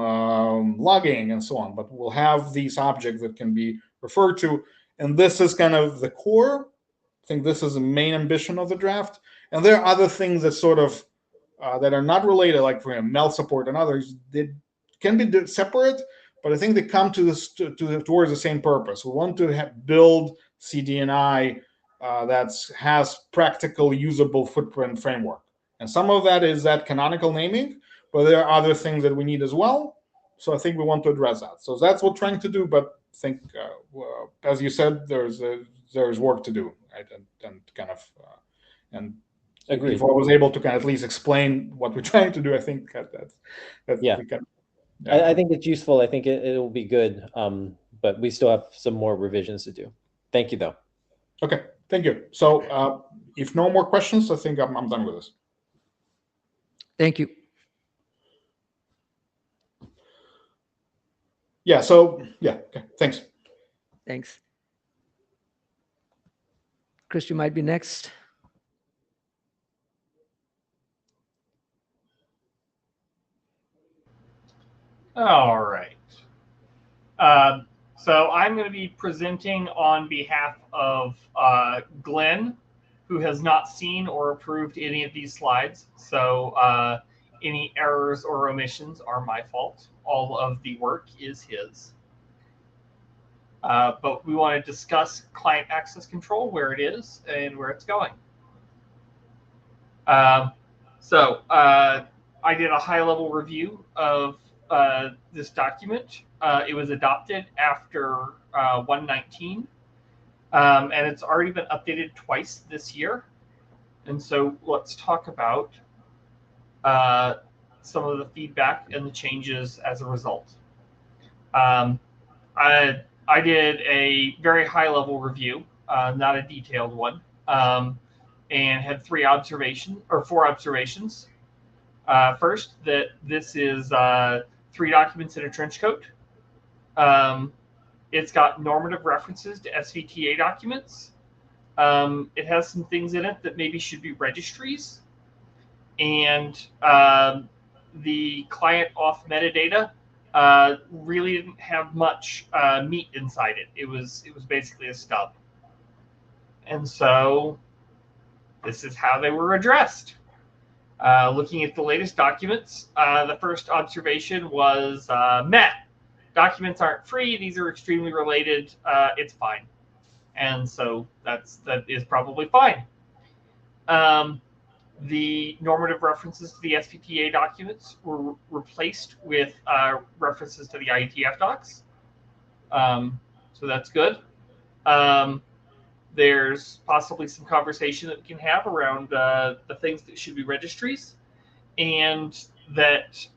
logging and so on. But we'll have these objects that can be referred to, and this is kind of the core. I think this is the main ambition of the draft. And there are other things that sort of that are not related, like for melt support and others. They can be separate, but I think they come to this towards the same purpose. We want to build CDNI that has practical, usable footprint framework. And some of that is that canonical naming, but there are other things that we need as well. So I think we want to address that. So that's what we're trying to do. But I think, as you said, there's work to do, right? And kind of, and agreed. If I was able to kind of at least explain what we're trying to do, I think that yeah. I think it's useful. I think it will be good. but we still have some more revisions to do. Thank you, though. Okay, thank you. So if no more questions, I think I'm done with this. Thank you. Yeah, so yeah, okay, thanks. Thanks. Chris, you might be next. All right. So I'm going to be presenting on behalf of Glenn, who has not seen or approved any of these slides. So any errors or omissions are my fault. All of the work is his. But we want to discuss client access control, where it is and where it's going. So I did a high-level review of this document. It was adopted after 119, and it's already been updated twice this year. And so let's talk about some of the feedback and the changes as a result. I did a very high-level review, not a detailed one, and had four observations. First, that this is 3 documents in a trench coat. It's got normative references to SVTA documents. It has some things in it that maybe should be registries. And the client auth metadata really didn't have much meat inside it. It was basically a stub. And so this is how they were addressed. Looking at the latest documents, the first observation was met. Documents aren't free. These are extremely related. It's fine. And so that is probably fine. The normative references to the SVTA documents were replaced with references to the IETF docs. So that's good. There's possibly some conversation that we can have around the things that should be registries, and that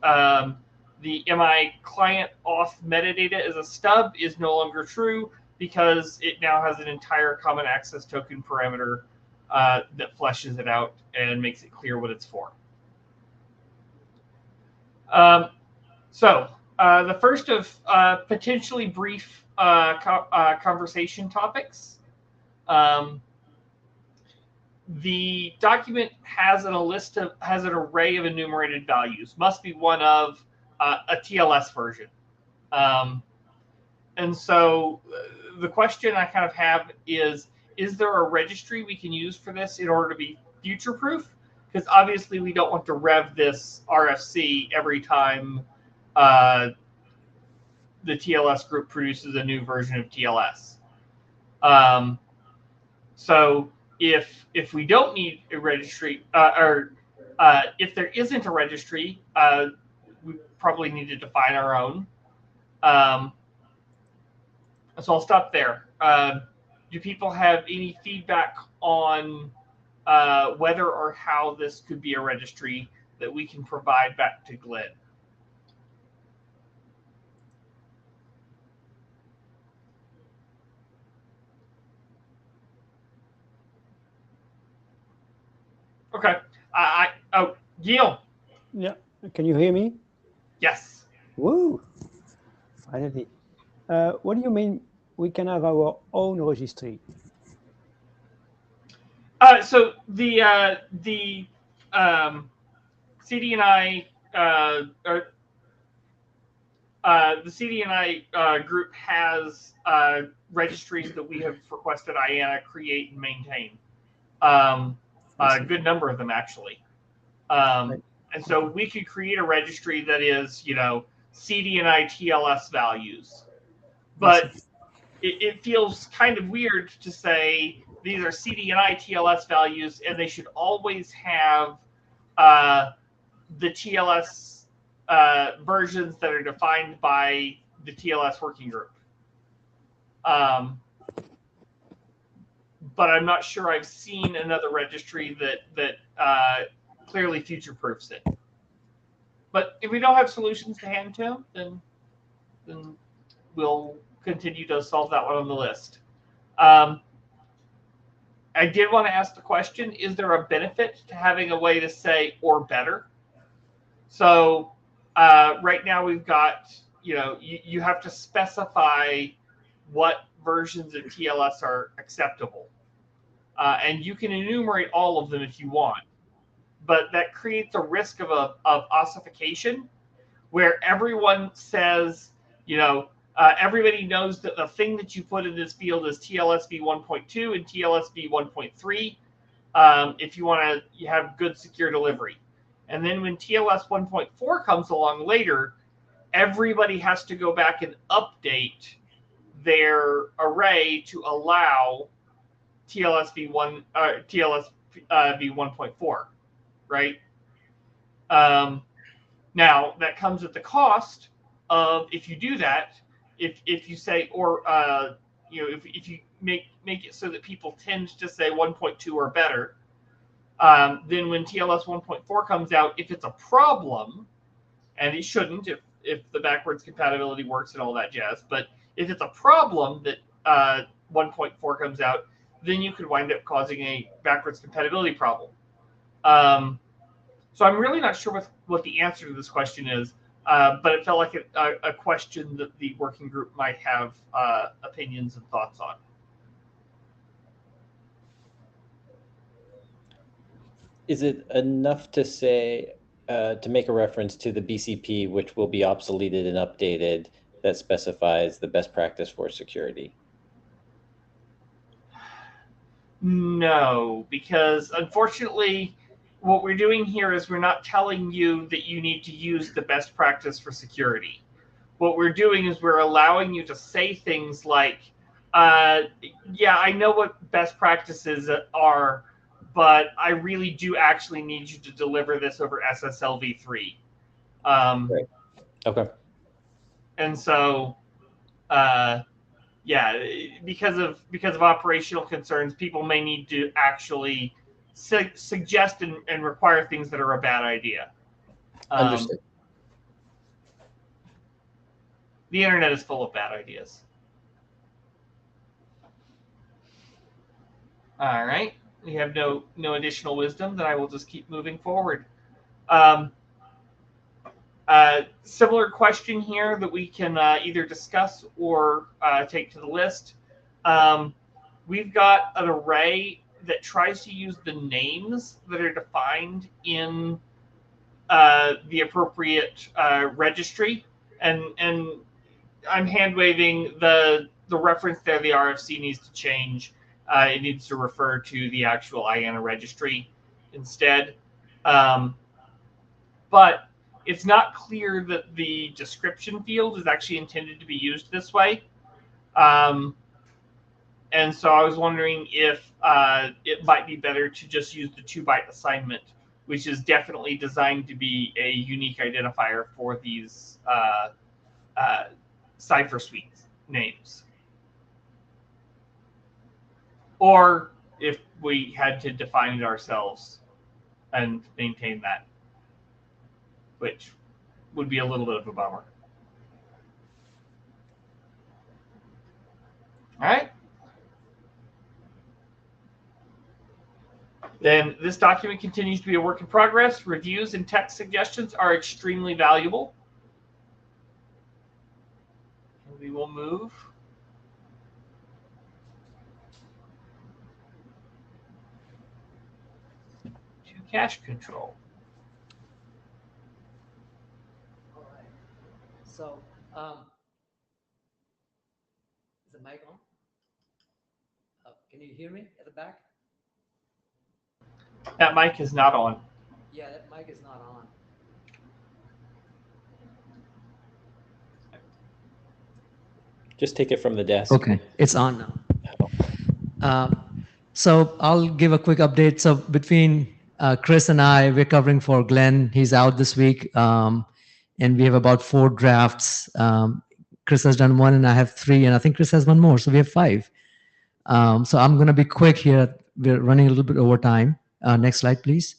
the MI client auth metadata as a stub is no longer true because it now has an entire common access token parameter that fleshes it out and makes it clear what it's for. So the first of potentially brief conversation topics. The document has an array of enumerated values. Must be one of a TLS version. And so the question I kind of have is there a registry we can use for this in order to be future-proof? Because obviously we don't want to rev this RFC every time the TLS group produces a new version of TLS. So if we don't need a registry, or if there isn't a registry, we probably need to define our own. So I'll stop there. Do people have any feedback on whether or how this could be a registry that we can provide back to Glenn? Okay. Gil. Yeah. Can you hear me? Yes. Woo! Finally. What do you mean we can have our own registry? So the CDNI the CDNI group has registries that we have requested IANA create and maintain. A good number of them, actually. And so we could create a registry that is, CDNI TLS values. But it feels kind of weird to say these are CDNI TLS values and they should always have the TLS versions that are defined by the TLS working group. But I'm not sure I've seen another registry that clearly future-proofs it. But if we don't have solutions to hand to them, then we'll continue to solve that one on the list. I did want to ask the question, is there a benefit to having a way to say or better? So right now we've got, you have to specify what versions of TLS are acceptable. And you can enumerate all of them if you want. But that creates a risk of ossification where everyone says, everybody knows that the thing that you put in this field is TLSV 1.2 and TLSV 1.3 if you want to have good secure delivery. And then when TLS 1.4 comes along later, everybody has to go back and update their array to allow TLSV 1.4, right? Now that comes at the cost of, if you do that, if you say, or if you make it so that people tend to say 1.2 or better, then when TLS 1.4 comes out, if it's a problem, and it shouldn't if the backwards compatibility works and all that jazz, but if it's a problem that 1.4 comes out, then you could wind up causing a backwards compatibility problem. So I'm really not sure what the answer to this question is, but it felt like a question that the working group might have opinions and thoughts on. Is it enough to say, to make a reference to the BCP, which will be obsoleted and updated, that specifies the best practice for security? No, because unfortunately, what we're doing here is we're not telling you that you need to use the best practice for security. What we're doing is we're allowing you to say things like, yeah, I know what best practices are, but I really do actually need you to deliver this over SSL v3. Right. Okay. And so, yeah, because of operational concerns, people may need to actually suggest and require things that are a bad idea. Understood. The internet is full of bad ideas. All right, we have no additional wisdom, then I will just keep moving forward. Similar question here that we can either discuss or take to the list. We've got an array that tries to use the names that are defined in the appropriate registry, and I'm hand waving the reference there. The RFC needs to change. It needs to refer to the actual IANA registry instead. But it's not clear that the description field is actually intended to be used this way. And so I was wondering if it might be better to just use the 2-byte assignment, which is definitely designed to be a unique identifier for these cipher suite names. Or if we had to define it ourselves and maintain that, which would be a little bit of a bummer. All right. Then this document continues to be a work in progress. Reviews and text suggestions are extremely valuable. And we will move to cache control. All right. So, is the mic on? Can you hear me at the back? That mic is not on. Yeah, that mic is not on. Just take it from the desk. Okay, it's on now. So I'll give a quick update. So between Chris and I, we're covering for Glenn. He's out this week. And we have about 4 drafts. Chris has done 1 and I have 3, and I think Chris has 1 more. So we have 5. So I'm going to be quick here. We're running a little bit over time. Next slide, please.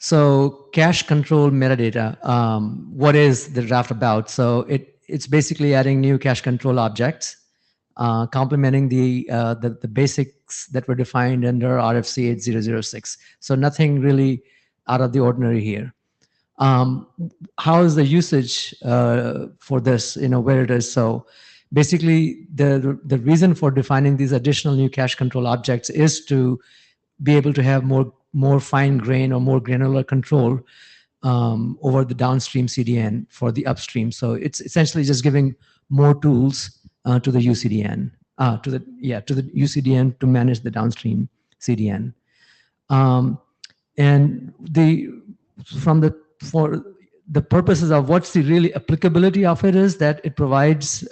So cache control metadata, what is the draft about? So it's basically adding new cache control objects, complementing the basics that were defined under RFC 8006. So nothing really out of the ordinary here. How is the usage for this, where it is? So basically the reason for defining these additional new cache control objects is to be able to have more fine grain or more granular control over the downstream CDN for the upstream. So it's essentially just giving more tools to the UCDN, to the UCDN to manage the downstream CDN. And for the purposes of what's the really applicability of it is that it provides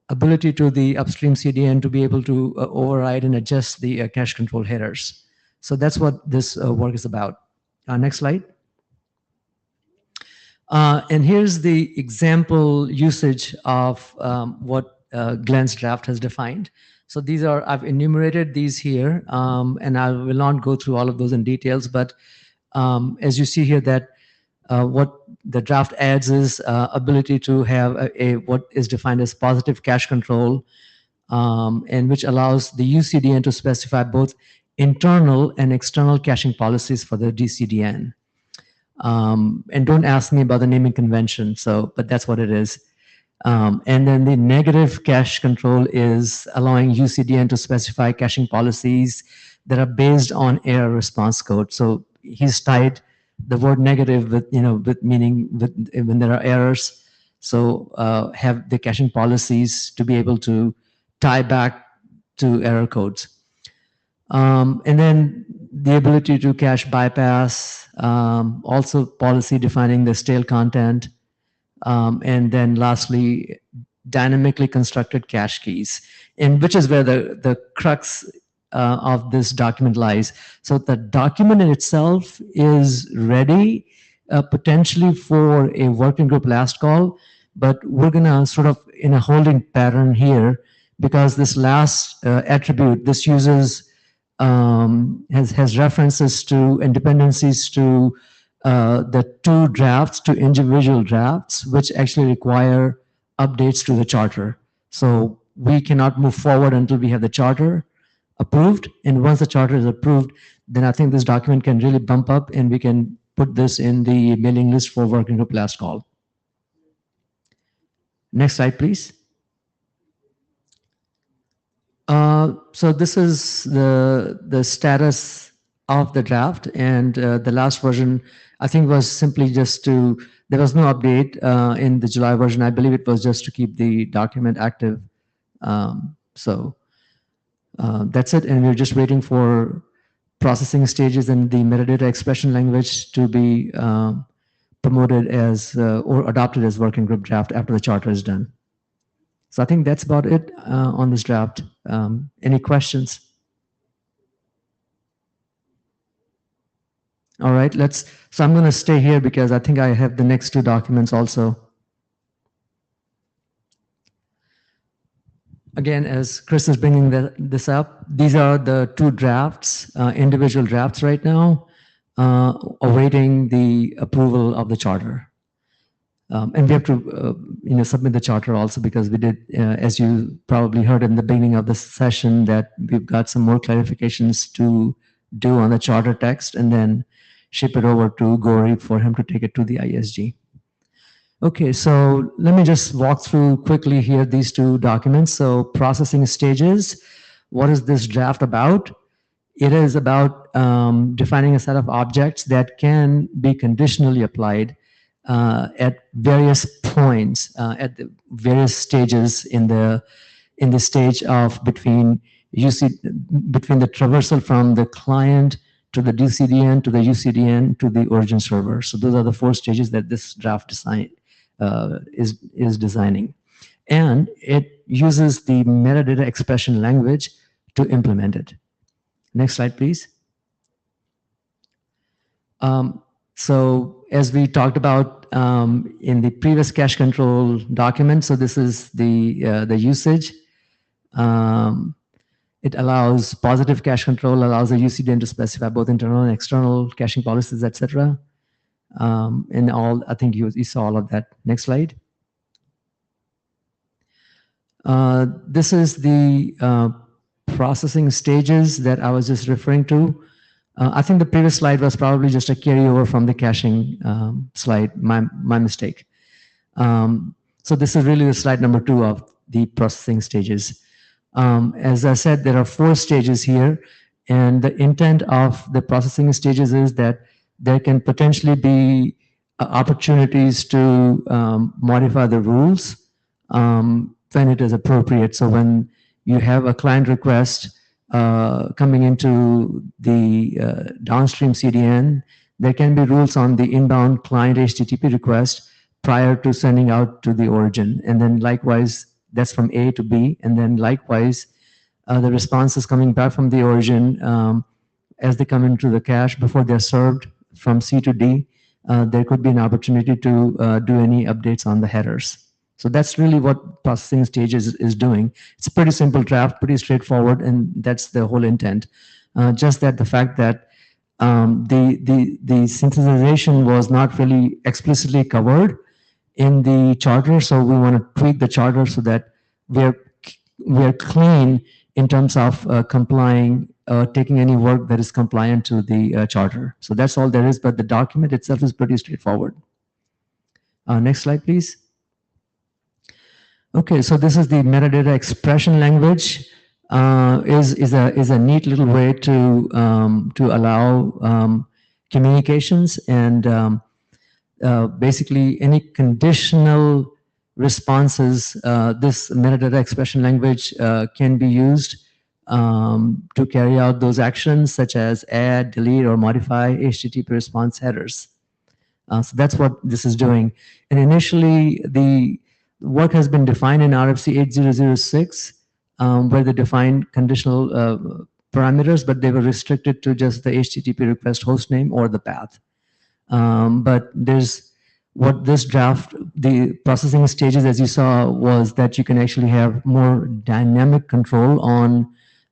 ability to the upstream CDN to be able to override and adjust the cache control headers. So that's what this work is about. Next slide. And here's the example usage of what Glenn's draft has defined. So these are, I've enumerated these here, and I will not go through all of those in details, but as you see here that what the draft adds is ability to have what is defined as positive cache control, and which allows the UCDN to specify both internal and external caching policies for the DCDN. And don't ask me about the naming convention, but that's what it is. And then the negative cache control is allowing UCDN to specify caching policies that are based on error response code. So he's tied the word negative with, with meaning when there are errors. So have the caching policies to be able to tie back to error codes. And then the ability to cache bypass, also policy defining the stale content. And then lastly, dynamically constructed cache keys, and which is where the crux of this document lies. So the document in itself is ready potentially for a working group last call, but we're gonna sort of in a holding pattern here because this last attribute, this uses, has references to and dependencies to the two drafts to individual drafts, which actually require updates to the charter. So we cannot move forward until we have the charter approved. And once the charter is approved, then I think this document can really bump up and we can put this in the mailing list for working group last call. Next slide, please. So this is the status of the draft, and the last version I think was simply just there was no update in the July version. I believe it was just to keep the document active. So that's it, and we're just waiting for processing stages and the metadata expression language to be promoted as or adopted as working group draft after the charter is done. So I think that's about it on this draft. Any questions? All right, so I'm going to stay here because I think I have the next two documents also. Again, as Chris is bringing this up, these are the two drafts, individual drafts right now, awaiting the approval of the charter. And we have to submit the charter also because we did, as you probably heard in the beginning of the session, that we've got some more clarifications to do on the charter text and then ship it over to Gori for him to take it to the ISG. Okay, so let me just walk through quickly here these two documents. So processing stages, what is this draft about? It is about defining a set of objects that can be conditionally applied at various points, at the various stages in the stage of between the traversal from the client to the DCDN to the UCDN to the origin server. So those are the 4 stages that this draft design is designing, and it uses the metadata expression language to implement it. Next slide, please. So as we talked about in the previous cache control document, so this is the usage. It allows positive cache control, allows the UCDN to specify both internal and external caching policies, etc. And all, I think you saw all of that. Next slide. This is the processing stages that I was just referring to. I think the previous slide was probably just a carryover from the caching slide, my mistake. So this is really the slide number 2 of the processing stages. As I said, there are 4 stages here, and the intent of the processing stages is that there can potentially be opportunities to modify the rules when it is appropriate. So when you have a client request coming into the downstream CDN, there can be rules on the inbound client HTTP request prior to sending out to the origin. And then likewise, that's from A to B. And then likewise, the response is coming back from the origin as they come into the cache before they're served from C to D. There could be an opportunity to do any updates on the headers. So that's really what processing stages is doing. It's a pretty simple draft, pretty straightforward, and that's the whole intent. Just that the fact that the synthesization was not really explicitly covered in the charter, so we want to tweak the charter so that we're clean in terms of complying, taking any work that is compliant to the charter. So that's all there is, but the document itself is pretty straightforward. Next slide, please. Okay, so this is the metadata expression language. Is a neat little way to allow communications, and basically any conditional responses. This metadata expression language can be used to carry out those actions, such as add, delete, or modify HTTP response headers. So that's what this is doing. And initially, the work has been defined in RFC 8006, where they defined conditional parameters, but they were restricted to just the HTTP request hostname or the path. But there's what this draft, the processing stages, as you saw, was that you can actually have more dynamic control on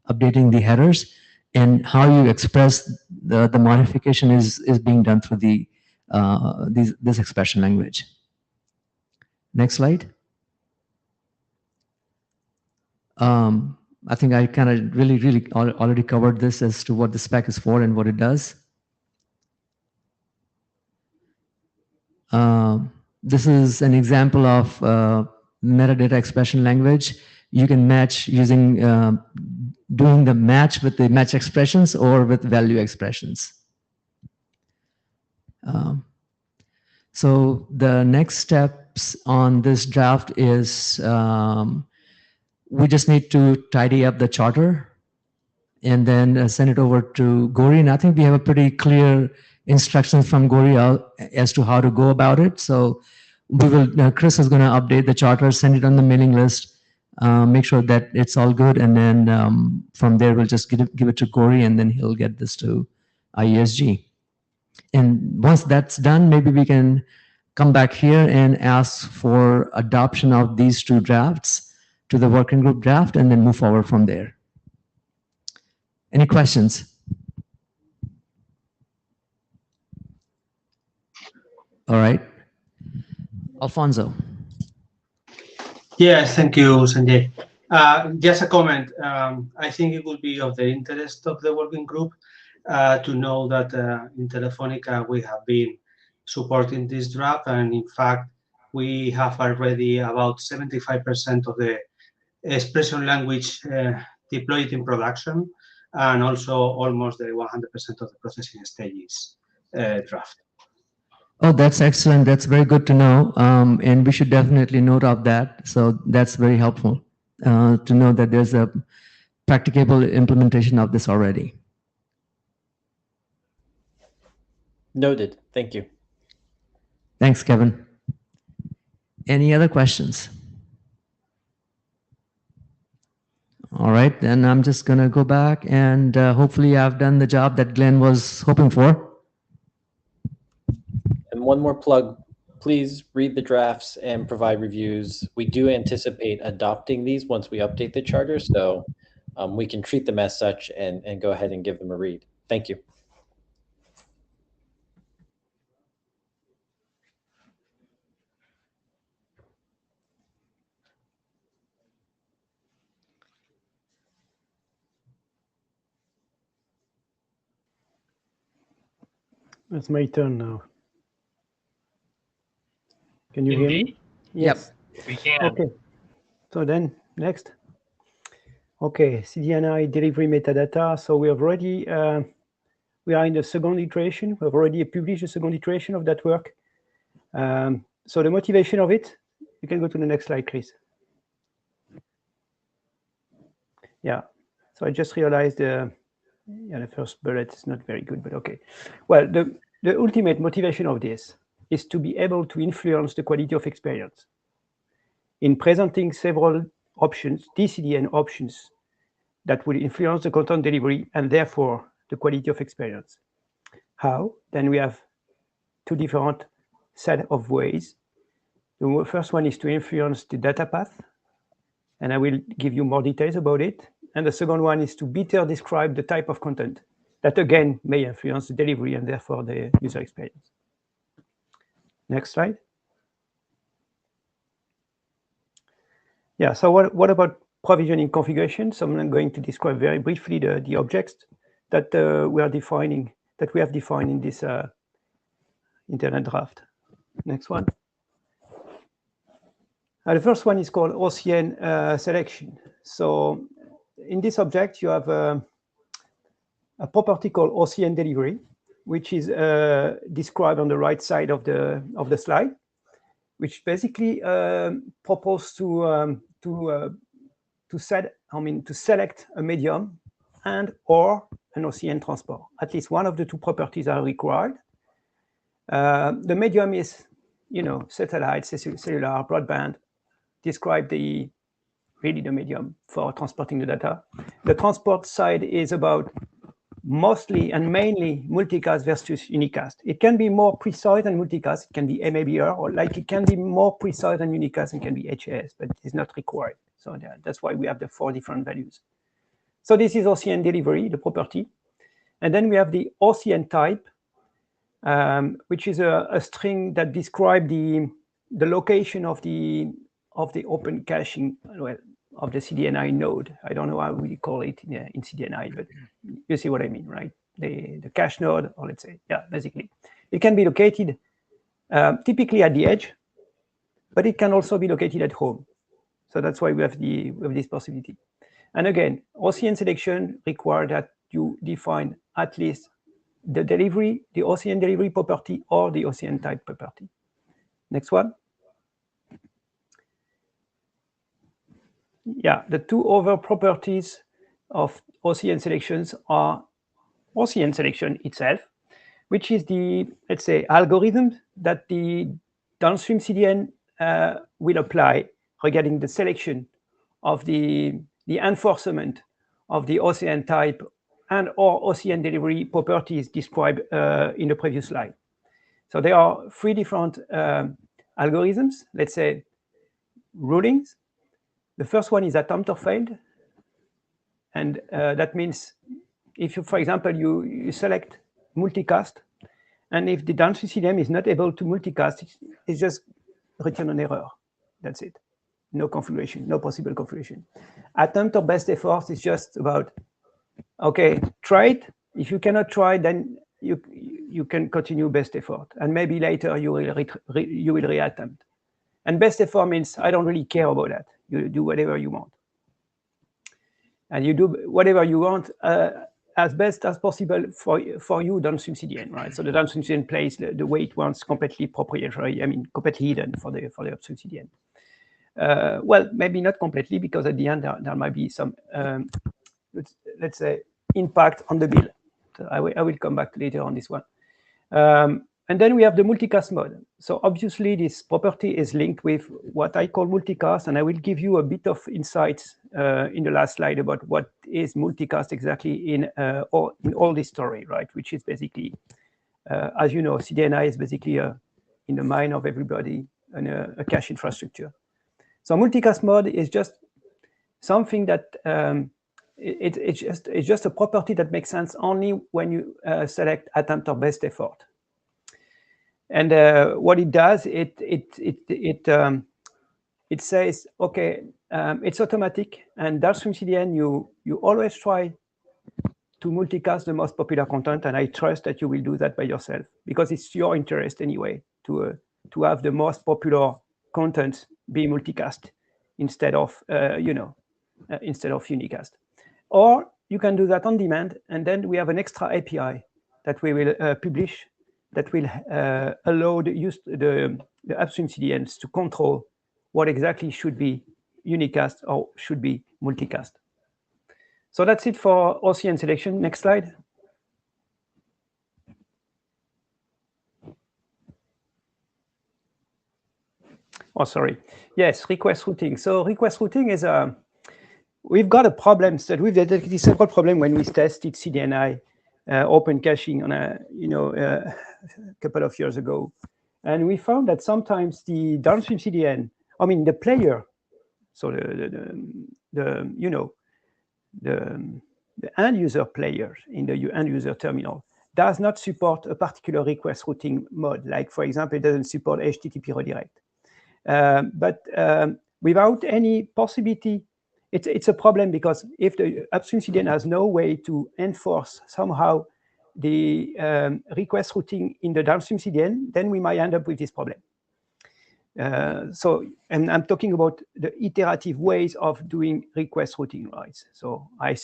updating the headers, and how you express the modification is being done through the this expression language. Next slide. I think I kind of really already covered this as to what the spec is for and what it does. This is an example of metadata expression language. You can match using doing the match with the match expressions or with value expressions. So the next steps on this draft is we just need to tidy up the charter and then send it over to Gori. And I think we have a pretty clear instructions from Gori as to how to go about it. So we will, Chris is going to update the charter, send it on the mailing list, make sure that it's all good. And then from there, we'll just give it to Gori, and then he'll get this to IESG. And once that's done, maybe we can come back here and ask for adoption of these 2 drafts to the working group draft, and then move forward from there. Any questions? All right. Alfonso. Yes, thank you, Sanjay. Just a comment. I think it would be of the interest of the working group to know that in Telefonica we have been supporting this draft, and in fact we have already about 75% of the expression language deployed in production, and also almost the 100% of the processing stages draft. Oh, that's excellent. That's very good to know. And we should definitely note of that. So that's very helpful to know that there's a practicable implementation of this already. Noted. Thank you. Thanks, Kevin. Any other questions? All right, then I'm just going to go back, and hopefully I've done the job that Glenn was hoping for. And one more plug, please read the drafts and provide reviews. We do anticipate adopting these once we update the charter, so we can treat them as such and go ahead and give them a read. Thank you. It's my turn now. Can you hear me? Indeed. Yes. We can. Okay. So then next. Okay, CDNI delivery metadata. So we have already we are in the second iteration. We've already published the second iteration of that work. So the motivation of it, you can go to the next slide, Chris. Yeah. So I just realized the first bullet is not very good, but okay. Well, the ultimate motivation of this is to be able to influence the quality of experience. In presenting several options, DCDN options, that will influence the content delivery and therefore the quality of experience. How? Then we have two different set of ways. The first one is to influence the data path, and I will give you more details about it. And the second one is to better describe the type of content that again may influence the delivery and therefore the user experience. Next slide. Yeah, so what about provisioning configuration? So I'm going to describe very briefly the objects that we have defined in this internet draft. Next one. The first one is called OCN selection. So in this object, you have a property called OCN delivery, which is described on the right side of the slide, which basically proposes to select a medium and or an OCN transport. At least one of the two properties are required. The medium is, satellite, cellular, broadband. Describe really the medium for transporting the data. The transport side is about mostly and mainly multicast versus unicast. It can be more precise than multicast. It can be MABR, or like it can be more precise than unicast and can be HAS, but it's not required. So that's why we have the 4 different values. So this is OCN delivery, the property. And then we have the OCN type, which is a string that describes the location of the open caching, of the CDNI node. I don't know how we call it in CDNI, but you see what I mean, right? The cache node, or let's say, yeah, basically. It can be located typically at the edge, but it can also be located at home. So that's why we have this possibility. And again, OCN selection requires that you define at least the OCN delivery property or the OCN type property. Next one. Yeah, the two other properties of OCN selections are OCN selection itself, which is the, let's say, algorithm that the downstream CDN will apply regarding the selection of the enforcement of the OCN type and or OCN delivery properties described in the previous slide. So there are 3 different algorithms, let's say rulings. The first one is attempt or failed. And that means if you, for example, you select multicast, and if the downstream CDN is not able to multicast, it's just return an error. That's it. No configuration, no possible configuration. Attempt or best effort is just about, okay, try it. If you cannot try, then you can continue best effort. And maybe later you will reattempt. And best effort means I don't really care about that. You do whatever you want. And you do whatever you want as best as possible for you downstream CDN, right? So the downstream CDN plays the way it wants, completely proprietary, completely hidden for the upstream CDN. Well, maybe not completely, because at the end there might be some, let's say, impact on the bill. So I will come back later on this one. And then we have the multicast mode. So obviously this property is linked with what I call multicast, and I will give you a bit of insights in the last slide about what is multicast exactly in all this story, right? Which is basically, as you know, CDNI is basically in the mind of everybody and a cache infrastructure. So multicast mode is just something that it's just a property that makes sense only when you select attempt or best effort. And what it does, it says, okay, it's automatic, and downstream CDN, you always try to multicast the most popular content, and I trust that you will do that by yourself, because it's your interest anyway to have the most popular content be multicast instead of instead of unicast. Or you can do that on demand, and then we have an extra API that we will publish that will allow the upstream CDNs to control what exactly should be unicast or should be multicast. So that's it for OCN selection. Next slide. Oh, sorry. Yes, request routing. So request routing is we've got a problem. So we've detected several problems when we tested CDNI open caching on a couple of years ago, and we found that sometimes the downstream CDN, I mean the player, so the end user player in the end user terminal does not support a particular request routing mode. Like, for example, it doesn't support HTTP redirect. But without any possibility, it's a problem, because if the upstream CDN has no way to enforce somehow the request routing in the downstream CDN, then we might end up with this problem. So, and I'm talking about the iterative ways of doing request routing, right? So I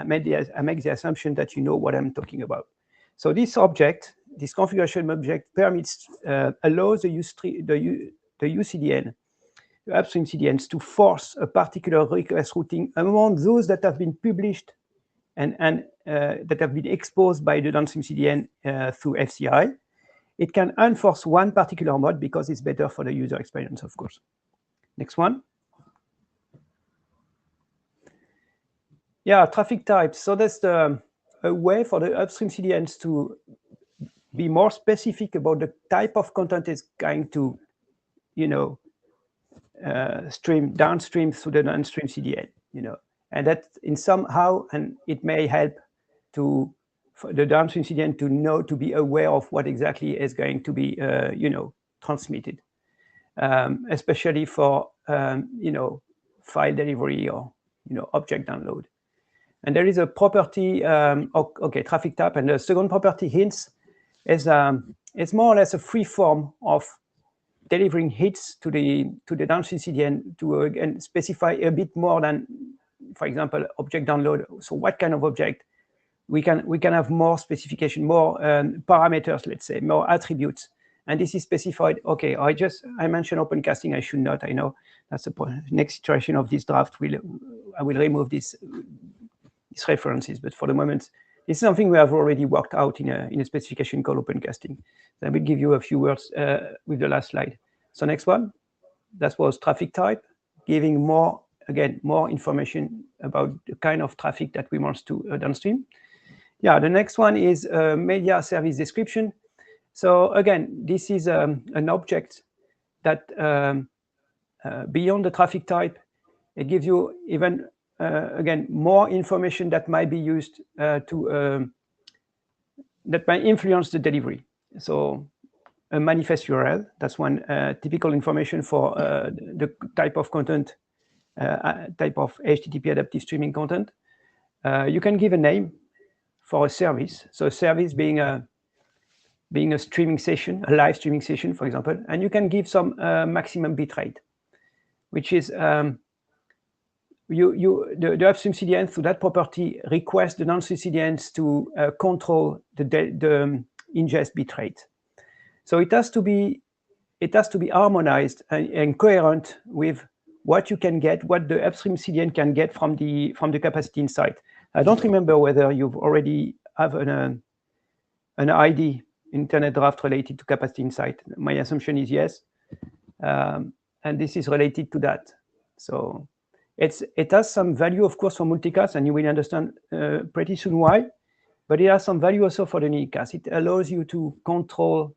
make the assumption that you know what I'm talking about. So this object, this configuration object, permits allows the UCDN, the upstream CDNs, to force a particular request routing among those that have been published and that have been exposed by the downstream CDN through FCI. It can enforce one particular mode because it's better for the user experience, of course. Next one. Yeah, traffic types. So that's a way for the upstream CDNs to be more specific about the type of content it's going to, stream downstream through the downstream CDN, and that in somehow, and it may help for the downstream CDN to be aware of what exactly is going to be, transmitted, especially for, file delivery or, object download. And there is a property, traffic type, and the second property, hints, is it's more or less a free form of delivering hits to the downstream CDN to again specify a bit more than, for example, object download. So what kind of object? We can have more specification, more parameters, let's say, more attributes, and this is specified. Okay, I mentioned open casting. I should not. I know that's the point. Next iteration of this draft I will remove these references, but for the moment, it's something we have already worked out in a specification called open casting. I will give you a few words with the last slide. So next one, that was traffic type, giving more information about the kind of traffic that we want to downstream. Yeah, the next one is media service description. So again, this is an object that beyond the traffic type, it gives you even again more information that might be used that might influence the delivery. So a manifest URL, that's one typical information for the type of content, type of HTTP adaptive streaming content. You can give a name for a service. So a service being a streaming session, a live streaming session, for example, and you can give some maximum bitrate, which is the upstream CDN through that property requests the downstream CDNs to control the ingest bitrate. So it has to be harmonized and coherent with what you can get, what the upstream CDN can get from the capacity insight. I don't remember whether you've already have an ID internet draft related to capacity insight. My assumption is yes, and this is related to that. So it has some value, of course, for multicast, and you will understand pretty soon why. But it has some value also for the unicast. It allows you to control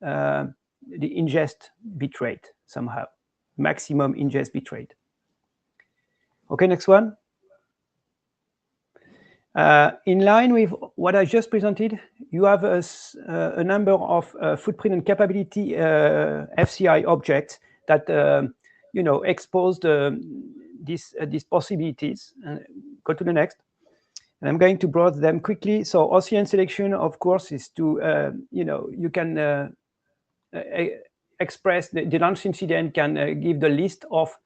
the ingest bitrate somehow, maximum ingest bitrate. Okay, next one. In line with what I just presented, you have a number of footprint and capability FCI objects that expose these possibilities. Go to the next. And I'm going to browse them quickly. So OCN selection, of course, is to, you can express, the downstream CDN can give the list of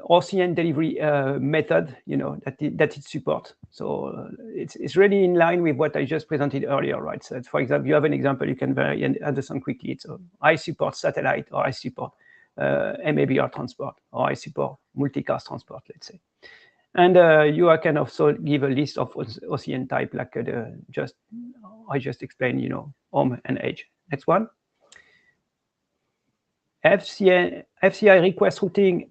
OCN delivery method, that it supports. So it's really in line with what I just presented earlier, right? So for example, you have an example you can vary and understand quickly. It's I support satellite, or I support MABR transport, or I support multicast transport, let's say. And you can also give a list of OCN type, like I just explained, home and edge. Next one. FCI request routing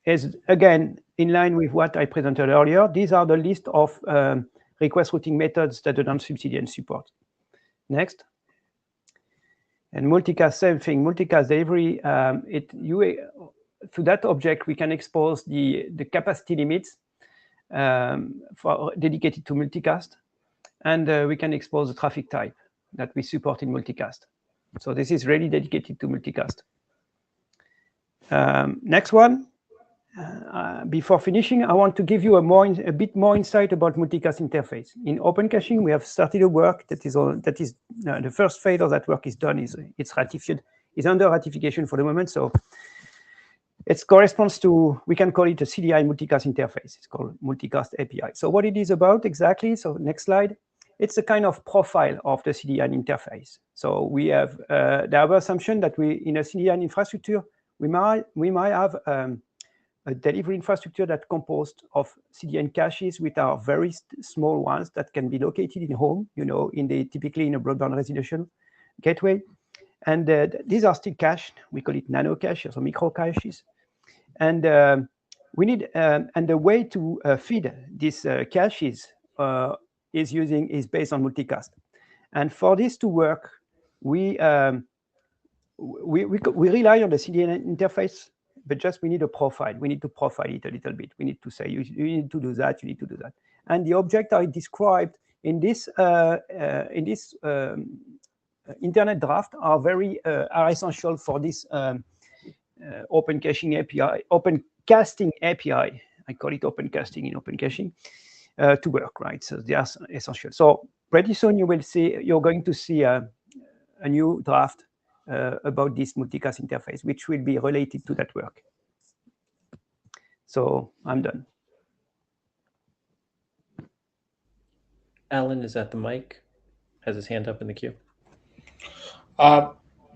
is, again, in line with what I presented earlier. These are the list of request routing methods that the downstream CDN support. Next. And multicast, same thing. Multicast delivery, to that object, we can expose the capacity limits dedicated to multicast, and we can expose the traffic type that we support in multicast. So this is really dedicated to multicast. Next one. Before finishing, I want to give you a bit more insight about multicast interface. In open caching, we have started a work that is the first phase of that work is done. It's under ratification for the moment. So it corresponds to, we can call it a CDI multicast interface. It's called multicast API. So what it is about exactly, so next slide, it's a kind of profile of the CDN interface. So we have the other assumption that in a CDN infrastructure, we might have a delivery infrastructure that composed of CDN caches, which are very small ones that can be located in home, typically in a broadband residential gateway. And these are still cached. We call it nano caches or micro caches. And we need, and the way to feed these caches is based on multicast. And for this to work, we rely on the CDN interface, but just we need a profile. We need to profile it a little bit. We need to say, you need to do that, you need to do that. And the objects are described in this internet draft are essential for this open caching API, open casting API. I call it open casting in open caching to work, right? So they are essential. So pretty soon you're going to see a new draft about this multicast interface, which will be related to that work. So I'm done. Alan is at the mic, has his hand up in the queue.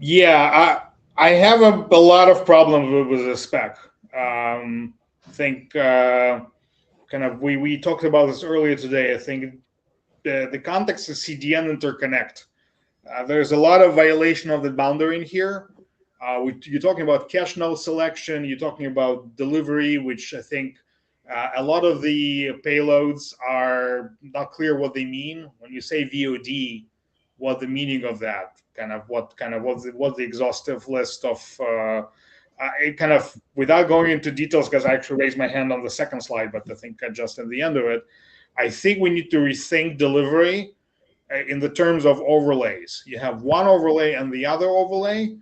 Yeah, I have a lot of problems with the spec. I think we talked about this earlier today. I think the context is CDN interconnect. There's a lot of violation of the boundary in here. You're talking about cache node selection. You're talking about delivery, which I think a lot of the payloads are not clear what they mean. When you say VOD, what the meaning of that? What's the exhaustive list of? Without going into details, because I actually raised my hand on the second slide, but I think just at the end of it, I think we need to rethink delivery in the terms of overlays. You have one overlay and the other overlay,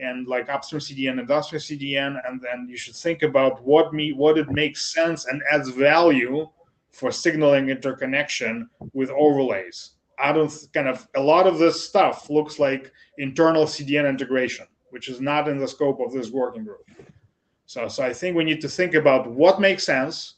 and like upstream CDN, industrial CDN, and then you should think about what it makes sense and adds value for signaling interconnection with overlays. A lot of this stuff looks like internal CDN integration, which is not in the scope of this working group. So I think we need to think about what makes sense.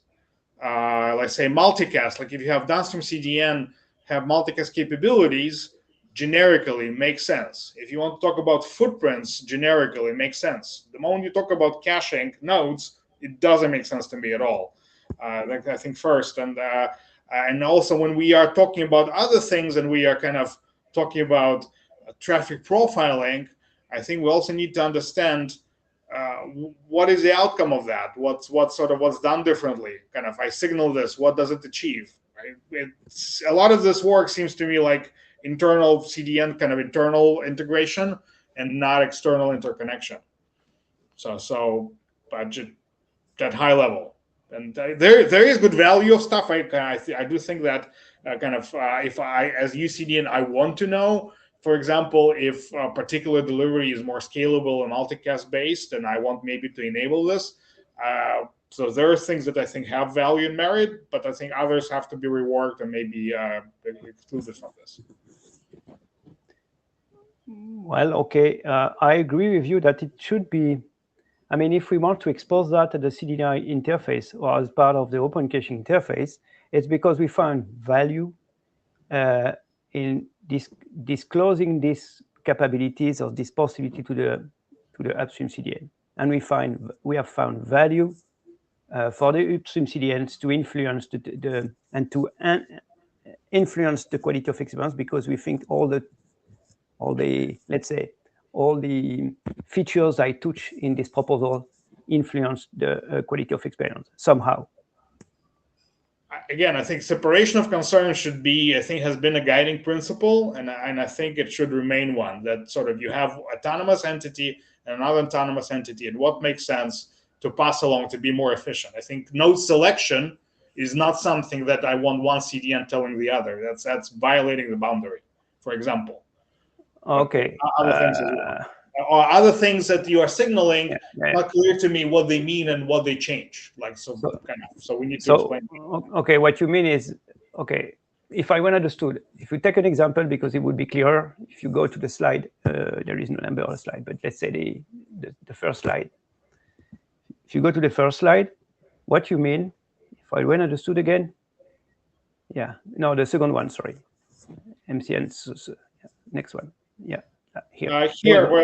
Let's say multicast, like if you have downstream CDN have multicast capabilities, generically makes sense. If you want to talk about footprints, generically makes sense. The moment you talk about caching nodes, it doesn't make sense to me at all. I think first, and also when we are talking about other things and we are kind of talking about traffic profiling, I think we also need to understand what is the outcome of that. What's done differently? I signal this. What does it achieve? Right? A lot of this work seems to me like internal CDN, internal integration, and not external interconnection. So budget at high level. And there is good value of stuff. I do think that if I, as UCDN, I want to know, for example, if a particular delivery is more scalable and multicast based, and I want maybe to enable this. So there are things that I think have value and merit, but I think others have to be reworked and maybe excluded from this. Well, okay, I agree with you that it should be. I mean, if we want to expose that at the CDNI interface or as part of the open caching interface, it's because we found value in disclosing these capabilities or this possibility to the upstream CDN, and we have found value for the upstream CDNs to influence influence the quality of experience, because we think all the let's say all the features I touch in this proposal influence the quality of experience somehow. Again, I think separation of concerns should be, I think, has been a guiding principle, and I think it should remain one, that sort of you have autonomous entity and another autonomous entity, and what makes sense to pass along to be more efficient. I think node selection is not something that I want one CDN telling the other. That's violating the boundary, for example. Okay. Other things as well. Or other things that you are signaling, not clear to me what they mean and what they change. So we need to explain. Okay, what you mean is, okay, if I well understood, if you take an example, because it would be clearer, if you go to the slide, there is no number on the slide, but let's say the first slide. If you go to the first slide, what you mean, if I well understood again, the second one, sorry, MCN, next one, Here,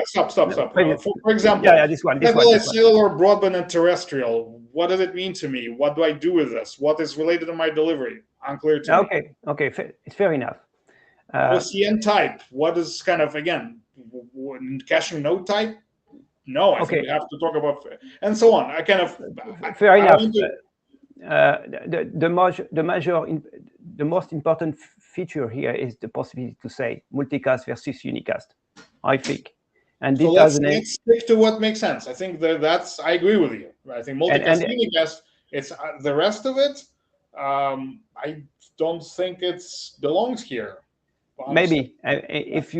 stop. For example, this one. Cellular, broadband, and terrestrial. What does it mean to me? What do I do with this? What is related to my delivery? Unclear to me. Okay, it's fair enough. OCN type. What is again, caching node type? No, I think we have to talk about, and so on. Fair enough. The most important feature here is the possibility to say multicast versus unicast, I think. And so let's stick to what makes sense. I think I agree with you. I think multicast, unicast. It's the rest of it. I don't think it belongs here. Honestly. Maybe if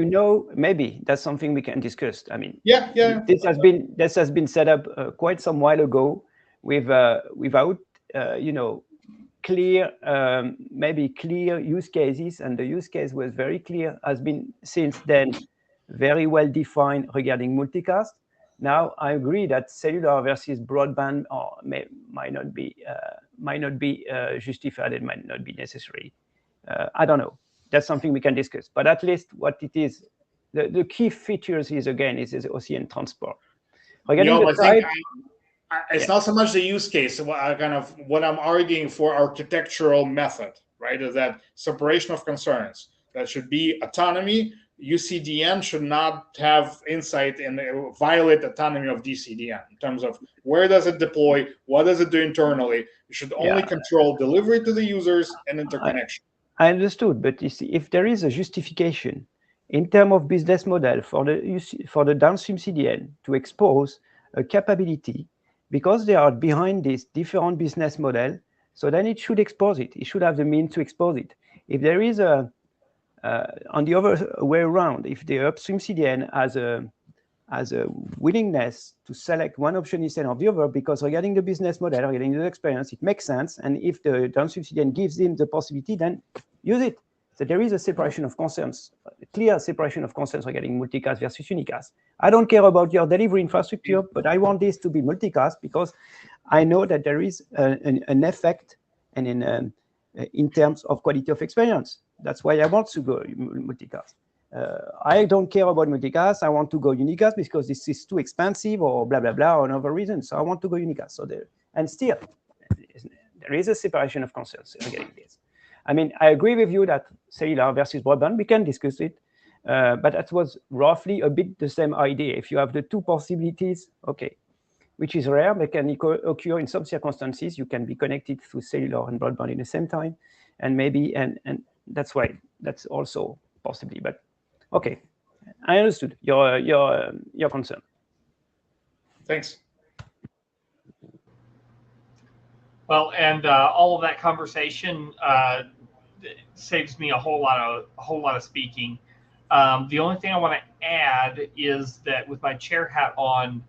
maybe that's something we can discuss. I mean, This has been set up quite some while ago without clear use cases, and the use case was very clear, has been since then very well defined regarding multicast. Now I agree that cellular versus broadband might not be justified, it might not be necessary. I don't know. That's something we can discuss. But at least what it is, the key features is OCN transport. Regarding the type, it's not so much the use case. What I'm arguing for, architectural method, right? Is that separation of concerns. That should be autonomy. UCDN should not have insight and violate autonomy of DCDN in terms of where does it deploy, what does it do internally. You should only control delivery to the users and interconnection. I understood, but you see, if there is a justification in terms of business model for the downstream CDN to expose a capability, because they are behind this different business model, so then it should expose it. It should have the means to expose it. If there is on the other way around, if the upstream CDN has a willingness to select one option instead of the other, because regarding the business model, regarding the experience, it makes sense. And if the downstream CDN gives him the possibility, then use it. So there is a separation of concerns, a clear separation of concerns regarding multicast versus unicast. I don't care about your delivery infrastructure, but I want this to be multicast because I know that there is an effect and in terms of quality of experience. That's why I want to go multicast. I don't care about multicast. I want to go unicast because this is too expensive or blah, blah, blah, or another reason. So I want to go unicast. So still, there is a separation of concerns regarding this. I mean, I agree with you that cellular versus broadband, we can discuss it, but that was roughly a bit the same idea. If you have the two possibilities, okay, which is rare, but can occur in some circumstances. You can be connected through cellular and broadband in the same time, and maybe, and that's why that's also possibly. But okay, I understood your concern. Thanks. Well, and all of that conversation saves me a whole lot of speaking. The only thing I want to add is that with my chair hat on,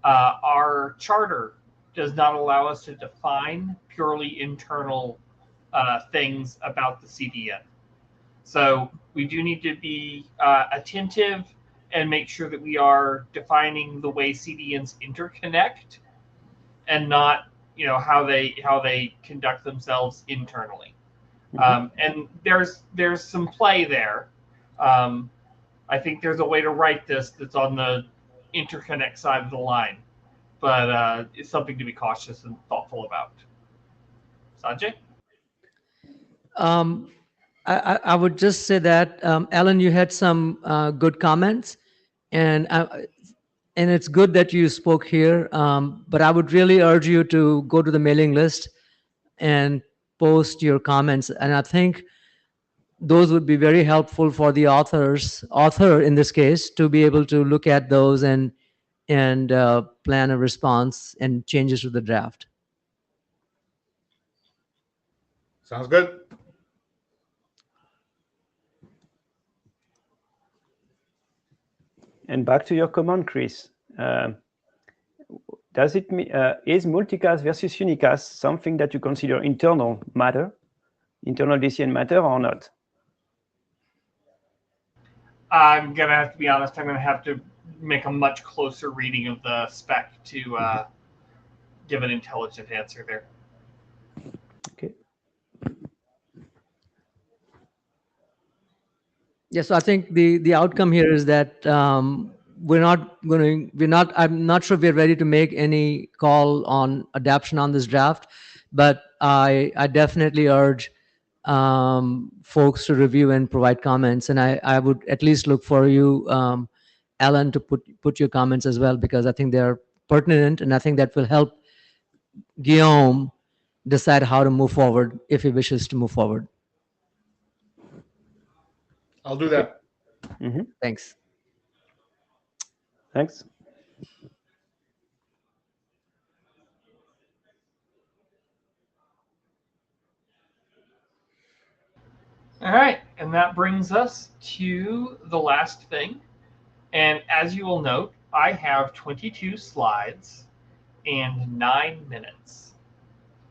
our charter does not allow us to define purely internal things about the CDN. So we do need to be attentive and make sure that we are defining the way CDNs interconnect, and not how they conduct themselves internally. And there's some play there. I think there's a way to write this that's on the interconnect side of the line, but it's something to be cautious and thoughtful about. Sanjay? I would just say that, Alan, you had some good comments, and it's good that you spoke here. But I would really urge you to go to the mailing list and post your comments. And I think those would be very helpful for the author in this case, to be able to look at those and plan a response and changes to the draft. Sounds good. And back to your comment, Chris. Does it is multicast versus unicast something that you consider internal DCN matter, or not? I'm gonna have to be honest. I'm gonna have to make a much closer reading of the spec to give an intelligent answer there. Okay. Yes, I think the outcome here is that I'm not sure we're ready to make any call on adoption on this draft, but I definitely urge folks to review and provide comments, and I would at least look for you, Alan, to put your comments as well, because I think they're pertinent, and I think that will help Guillaume decide how to move forward if he wishes to move forward. I'll do that. Mm-hmm. Thanks. Thanks. All right, and that brings us to the last thing. And as you will note, I have 22 slides and 9 minutes.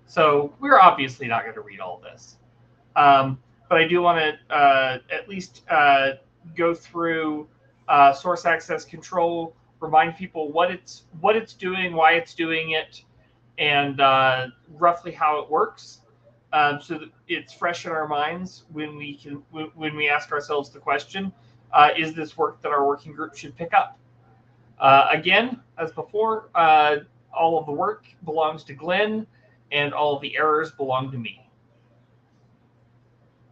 So we're obviously not going to read all this. But I do want to at least go through source access control, remind people what it's doing, why it's doing it, and roughly how it works, so that it's fresh in our minds when we ask ourselves the question: is this work that our working group should pick up? Again, as before, all of the work belongs to Glenn, and all of the errors belong to me.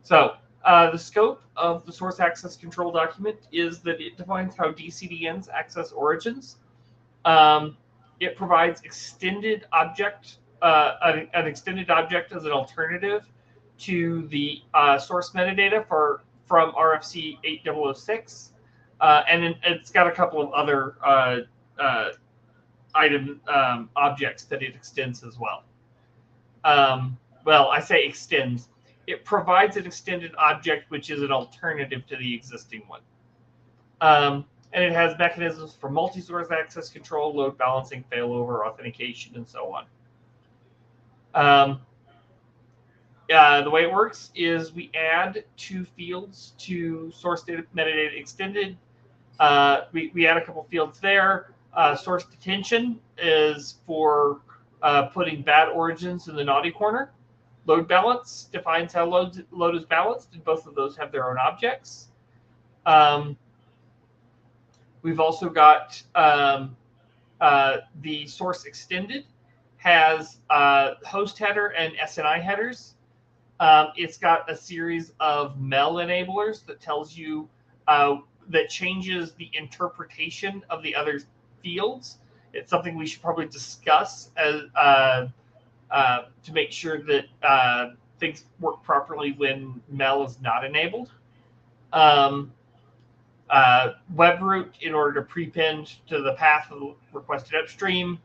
So the scope of the source access control document is that it defines how DCDNs access origins. It provides an extended object as an alternative to the source metadata from RFC 8006, and it's got a couple of other objects that it extends as well. Well, I say extends. It provides an extended object, which is an alternative to the existing one. And it has mechanisms for multi-source access control, load balancing, failover, authentication, and so on. The way it works is we add 2 fields to source data metadata extended. We add a couple fields there. Source detention is for putting bad origins in the naughty corner. Load balance defines how load is balanced, and both of those have their own objects. We've also got the source extended has host header and SNI headers. It's got a series of MEL enablers that tells you that changes the interpretation of the other fields. It's something we should probably discuss as to make sure that things work properly when MEL is not enabled. Webroot in order to prepend to the path of the requested upstream.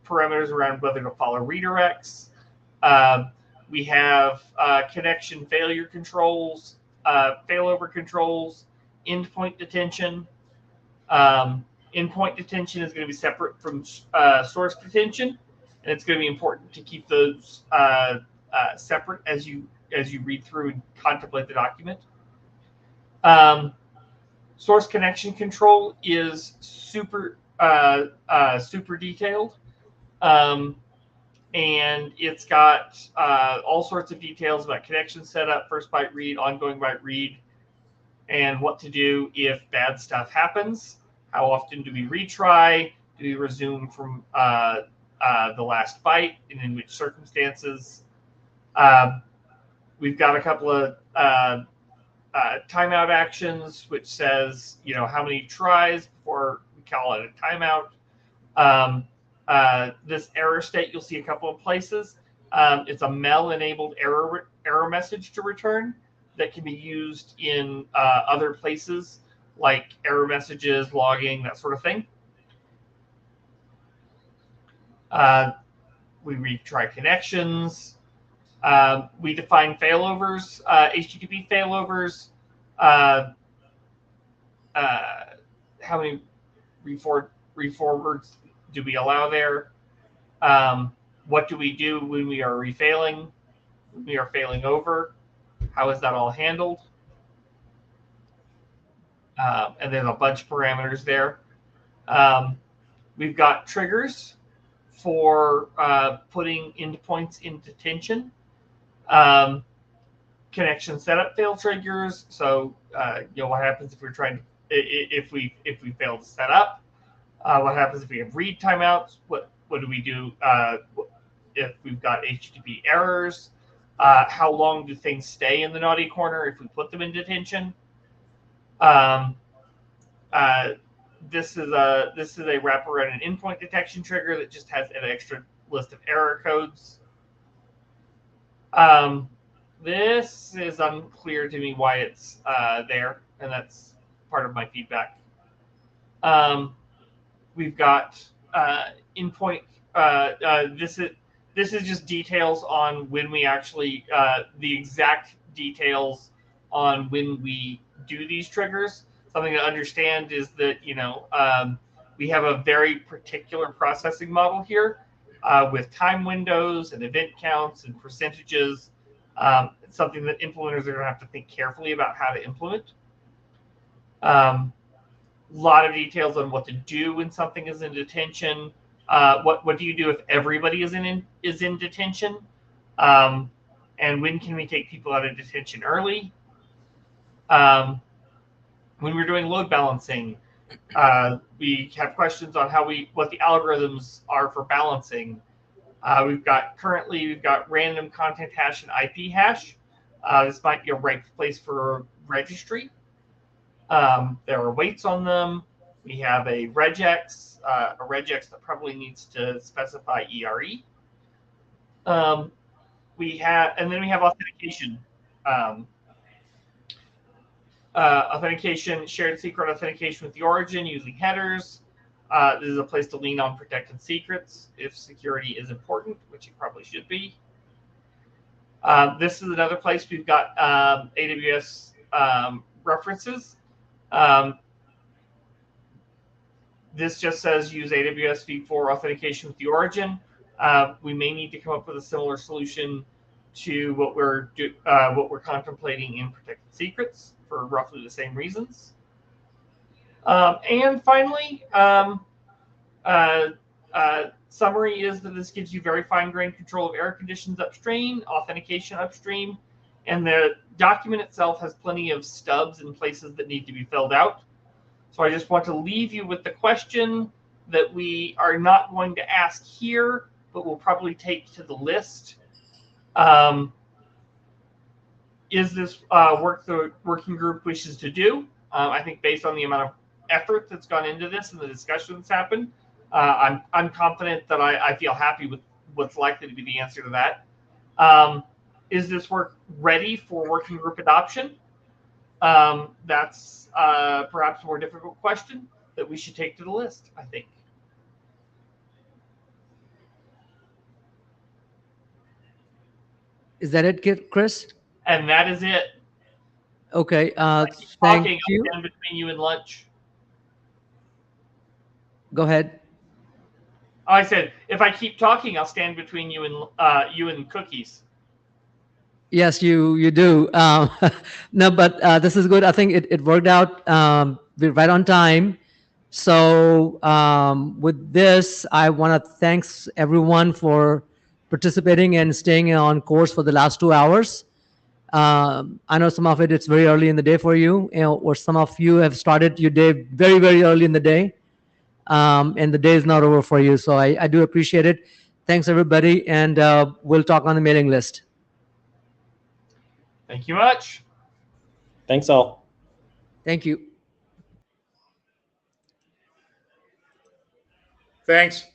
parameters around whether to follow redirects. We have connection failure controls, failover controls, endpoint detention. Endpoint detention is going to be separate from source detention, and it's going to be important to keep those separate as you read through and contemplate the document. Source connection control is super detailed, and it's got all sorts of details about connection setup, first byte read, ongoing byte read, and what to do if bad stuff happens. How often do we retry? Do we resume from the last byte, and in which circumstances? We've got a couple of timeout actions, which says, how many tries before we call it a timeout. This error state you'll see a couple of places. It's a MEL-enabled error message to return that can be used in other places, like error messages, logging, that sort of thing. We retry connections. We define failovers, HTTP failovers. How many reforwards do we allow there? What do we do when we are refailing? When we are failing over? How is that all handled? And there's a bunch of parameters there. We've got triggers for putting endpoints in detention. Connection setup fail triggers. So what happens if we're trying to if we fail to set up? What happens if we have read timeouts? What do we do if we've got HTTP errors? How long do things stay in the naughty corner if we put them in detention? This is a wraparound an endpoint detection trigger that just has an extra list of error codes. This is unclear to me why it's there, and that's part of my feedback. We've got endpoint. This is just details on when we actually the exact details on when we do these triggers. Something to understand is that we have a very particular processing model here with time windows and event counts and percentages. It's something that implementers are going to have to think carefully about how to implement. A lot of details on what to do when something is in detention. What do you do if everybody is in detention? And when can we take people out of detention early? When we're doing load balancing, we have questions on what the algorithms are for balancing. We've got random content hash and IP hash. This might be a right place for registry. There are weights on them. We have a regex that probably needs to specify ERE. And then we have authentication. Authentication, shared secret authentication with the origin using headers. This is a place to lean on protected secrets if security is important, which it probably should be. This is another place we've got AWS references. This just says use AWS v4 authentication with the origin. We may need to come up with a similar solution to what we're contemplating in protected secrets for roughly the same reasons. And finally, summary is that this gives you very fine-grained control of error conditions upstream, authentication upstream, and the document itself has plenty of stubs and places that need to be filled out. So I just want to leave you with the question that we are not going to ask here, but we'll probably take to the list. Is this work the working group wishes to do? I think based on the amount of effort that's gone into this and the discussion that's happened, I'm confident that I feel happy with what's likely to be the answer to that. Is this work ready for working group adoption? That's perhaps a more difficult question that we should take to the list, I think. Is that it, Chris? And that is it. Okay. Keep Thank talking. you. I'll stand between you and lunch. Go ahead. Oh, I said, if I keep talking, I'll stand between you and cookies. Yes, you do. No, but this is good. I think it worked out. We're right on time. So with this, I want to thanks everyone for participating and staying on course for the last 2 hours. I know some of it's very early in the day for you, or some of you have started your day very, very early in the day, and the day is not over for you. So I do appreciate it. Thanks, everybody, and we'll talk on the mailing list. Thank you much. Thanks all. Thank you. Thanks.